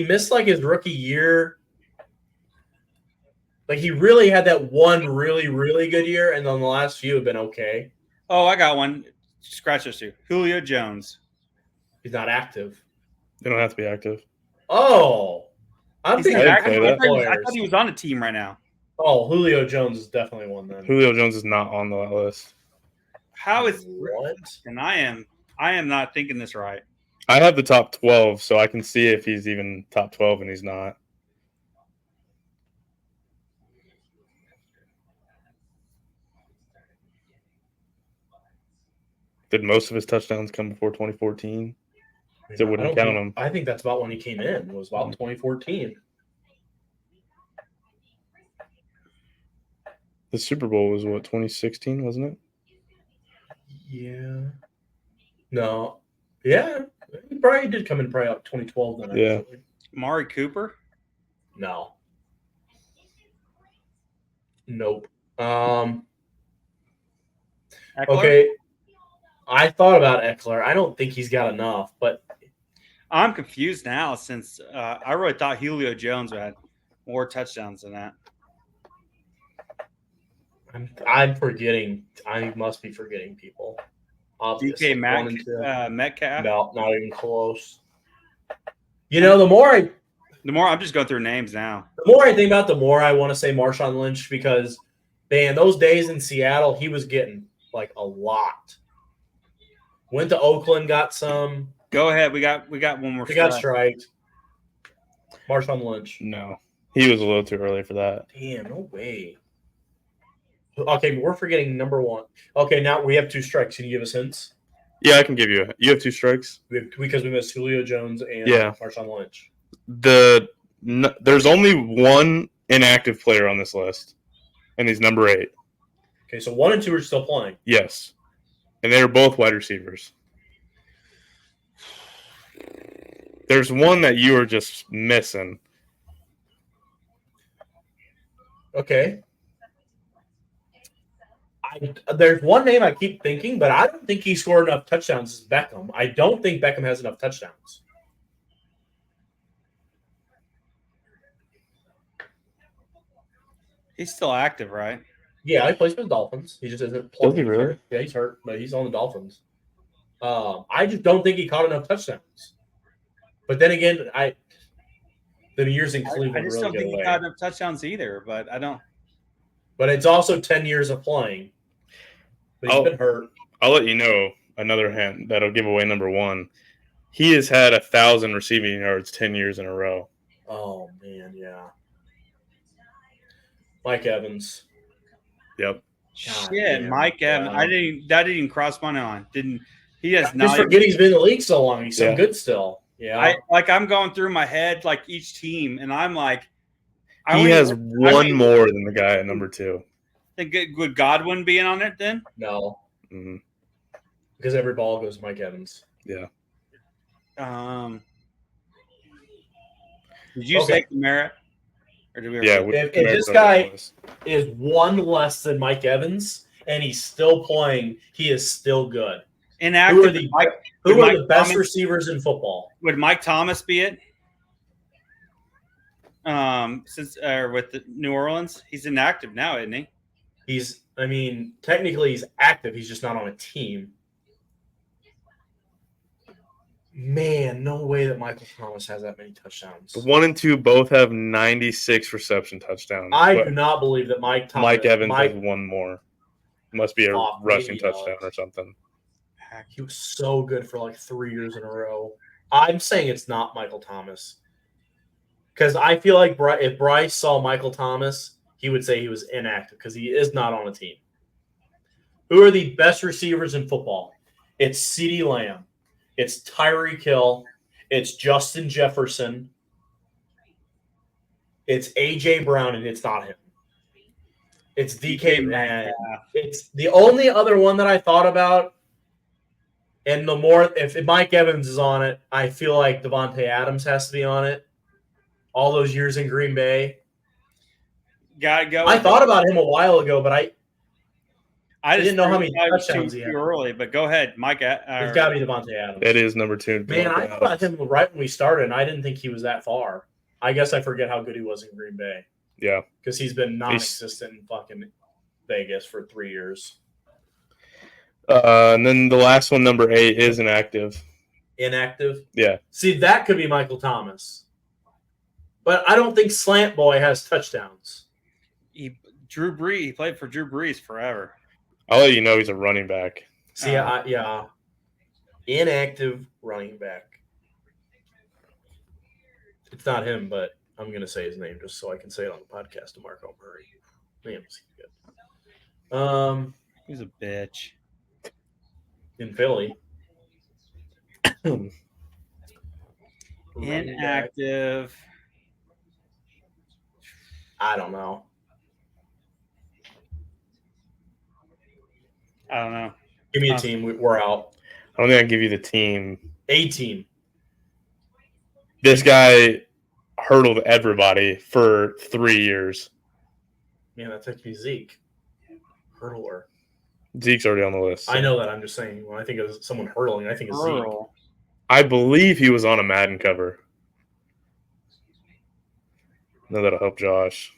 missed like his rookie year. Like he really had that one really, really good year, and then the last few have been okay. Oh, I got one. Scratch this too. Julio Jones. He's not active. They don't have to be active. Oh. I'm He's thinking not active. active. active I players. thought he was on a team right now. Oh, Julio Jones is definitely one then. Julio Jones is not on the list. How is What? And I am not thinking this right. I have the top 12, so I can see if he's even top 12, and he's not. Did most of his touchdowns come before 2014? So wouldn't count him. I think that's about when he came in. It was about in 2014. The Super Bowl was what, 2016, wasn't it? Yeah. No. Yeah. He probably did come in probably up 2012 then. Yeah. Actually. Amari Cooper? No. Nope. Eckler? Okay. I thought about Eckler. I don't think he's got enough, but I'm confused now since I really thought Julio Jones had more touchdowns than that. I'm forgetting. I must be forgetting people. Obviously. DK Metcalf? No, not even close. You know, the more I'm just going through names now. I think about it, the more I want to say Marshawn Lynch because, man, those days in Seattle, he was getting like a lot. Went to Oakland, got some. Go ahead. We got one more. He got striked. Marshawn Lynch. No. He was a little too early for that. Damn, no way. Okay, we're forgetting number 1. Okay, now we have 2 strikes. Can you give us hints? Yeah, I can give you. You have 2 strikes? Because we missed Julio Jones and Marshawn Lynch. There's only one inactive player on this list, and he's number 8. Okay, so 1 and 2 are still playing. Yes. And they are both wide receivers. There's one that you are just missing. Okay. There's one name I keep thinking, but I don't think he scored enough touchdowns as Beckham. I don't think Beckham has enough touchdowns. He's still active, right? Yeah, he plays for the Dolphins. He just isn't playing. Does he really? Yeah, he's hurt, but he's on the Dolphins. I just don't think he caught enough touchdowns. But then again, the years in Cleveland I just really don't get think he away. got enough touchdowns either, but I don't. But it's also 10 years of playing. But he's been hurt. I'll let you know another hint that'll give away number 1. He has had 1,000 receiving yards 10 years in a row. Oh, man, yeah. Mike Evans. Yep. Shit, Mike Evans. That didn't even cross my mind. He has I not. just forget he's been in the league so long. He's so good still. Yeah. I'm going through my head like each team, and I'm like, he has one more than the guy at number 2. Think would Godwin be in on it then? No. Mm-hmm. Because every ball goes to Mike Evans. Yeah. Did you say Kamara? Or did we? Yeah. If this guy is one less than Mike Evans and he's still playing, he is still good. Inactive. Who are the best receivers in football? Would Mike Thomas be it? With the New Orleans, he's inactive now, isn't he? Technically he's active. He's just not on a team. Man, no way that Michael Thomas has that many touchdowns. 1 and 2 both have 96 reception touchdowns. I do not believe that Mike Evans has one more. Must be a rushing touchdown or something. He was so good for like 3 years in a row. I'm saying it's not Michael Thomas. Because I feel like if Brice saw Michael Thomas, he would say he was inactive because he is not on a team. Who are the best receivers in football? It's CeeDee Lamb. It's Tyreek Hill. It's Justin Jefferson. It's A.J. Brown, and it's not him. It's DK Metcalf. It's the only other one that I thought about. And if Mike Evans is on it, I feel like Devontae Adams has to be on it. All those years in Green Bay. Gotta go. I thought about him a while ago, but I didn't know how many touchdowns he had. Too early, but go ahead, Mike. It's got to be Devontae Adams. It is number 2. Man, I thought about him right when we started, and I didn't think he was that far. I guess I forget how good he was in Green Bay. Yeah. Because he's been non-existent in fucking Vegas for 3 years. And then the last one, number 8, is inactive. Inactive? Yeah. See, that could be Michael Thomas. But I don't think Slant Boy has touchdowns. He played for Drew Brees forever. I'll let you know he's a running back. See, yeah. Inactive running back. It's not him, but I'm going to say his name just so I can say it on the podcast to Marco Murray. Man, was he good. He's a bitch. In Philly. Inactive. I don't know. Give me a team. We're out. I don't think I can give you the team. A team. This guy hurdled everybody for 3 years. Man, that took me Zeke. Hurdler. Zeke's already on the list. So. I know that. I'm just saying, when I think of someone hurdling, I think of Zeke. I believe he was on a Madden cover. No, that'll help Josh.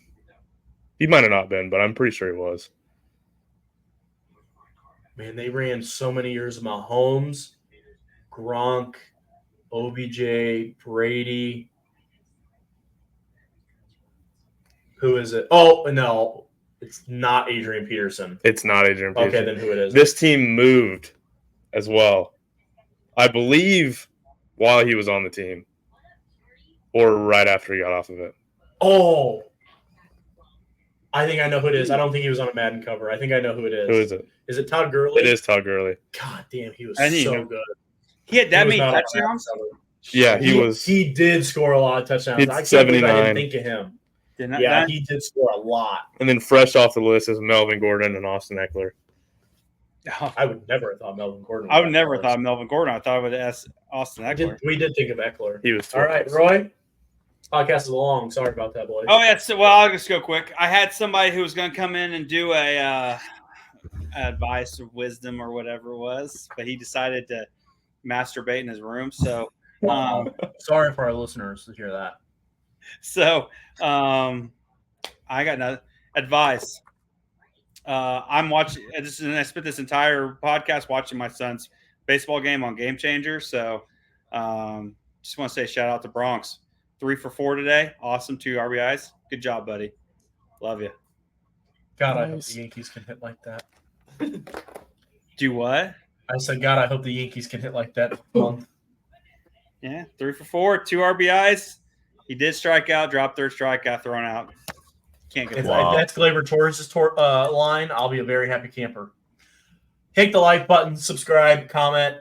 He might have not been, but I'm pretty sure he was. Man, they ran so many years of Mahomes, Gronk, OBJ, Brady. Who is it? Oh, no. It's not Adrian Peterson. It's not Adrian Peterson. Okay, then who it is? This team moved as well. I believe while he was on the team or right after he got off of it. Oh. I think I know who it is. I don't think he was on a Madden cover. I think I know who it is. Who is it? Is it Todd Gurley? It is Todd Gurley. God damn, he was so good. He had that many touchdowns? Yeah, he did score a lot of touchdowns. I didn't think of him. He did score a lot. And then fresh off the list is Melvin Gordon and Austin Eckler. I would never have thought Melvin Gordon. I would never have thought Melvin Gordon. I thought I would ask Austin Eckler. We did think of Eckler. He was all right, Roy. Podcast is long. Sorry about that, boys. Oh, yeah. So, well, I'll just go quick. I had somebody who was going to come in and do a advice or wisdom or whatever it was, but he decided to masturbate in his room. So, sorry for our listeners to hear that. So, I got no advice. I'm watching. I spent this entire podcast watching my son's baseball game on Game Changer. So, just want to say shout out to Bronx. 3 for 4 today. Awesome. 2 RBIs. Good job, buddy. Love you. God, I hope the Yankees can hit like that. Do what? I said, God, I hope the Yankees can hit like that. Yeah, 3 for 4, 2 RBIs. He did strike out, dropped third strikeout, thrown out. Can't get If Wow. that's Glaber Torres' line, I'll be a very happy camper. Hit the like button, subscribe, comment.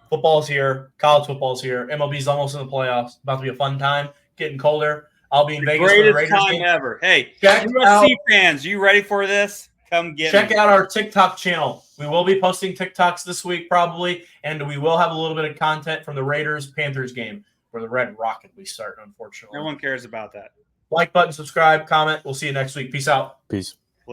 Football's here. College football's here. MLB's almost in the playoffs. About to be a fun time. Getting colder. I'll be in Vegas for the Greatest Raiders time game. ever. Hey, Check USC fans, you ready for this? Come get Check me. out our TikTok channel. We will be posting TikToks this week probably, and we will have a little bit of content from the Raiders-Panthers game where the Red Rocket we start, unfortunately. No one cares about that. Like button, subscribe, comment. We'll see you next week. Peace out. Peace.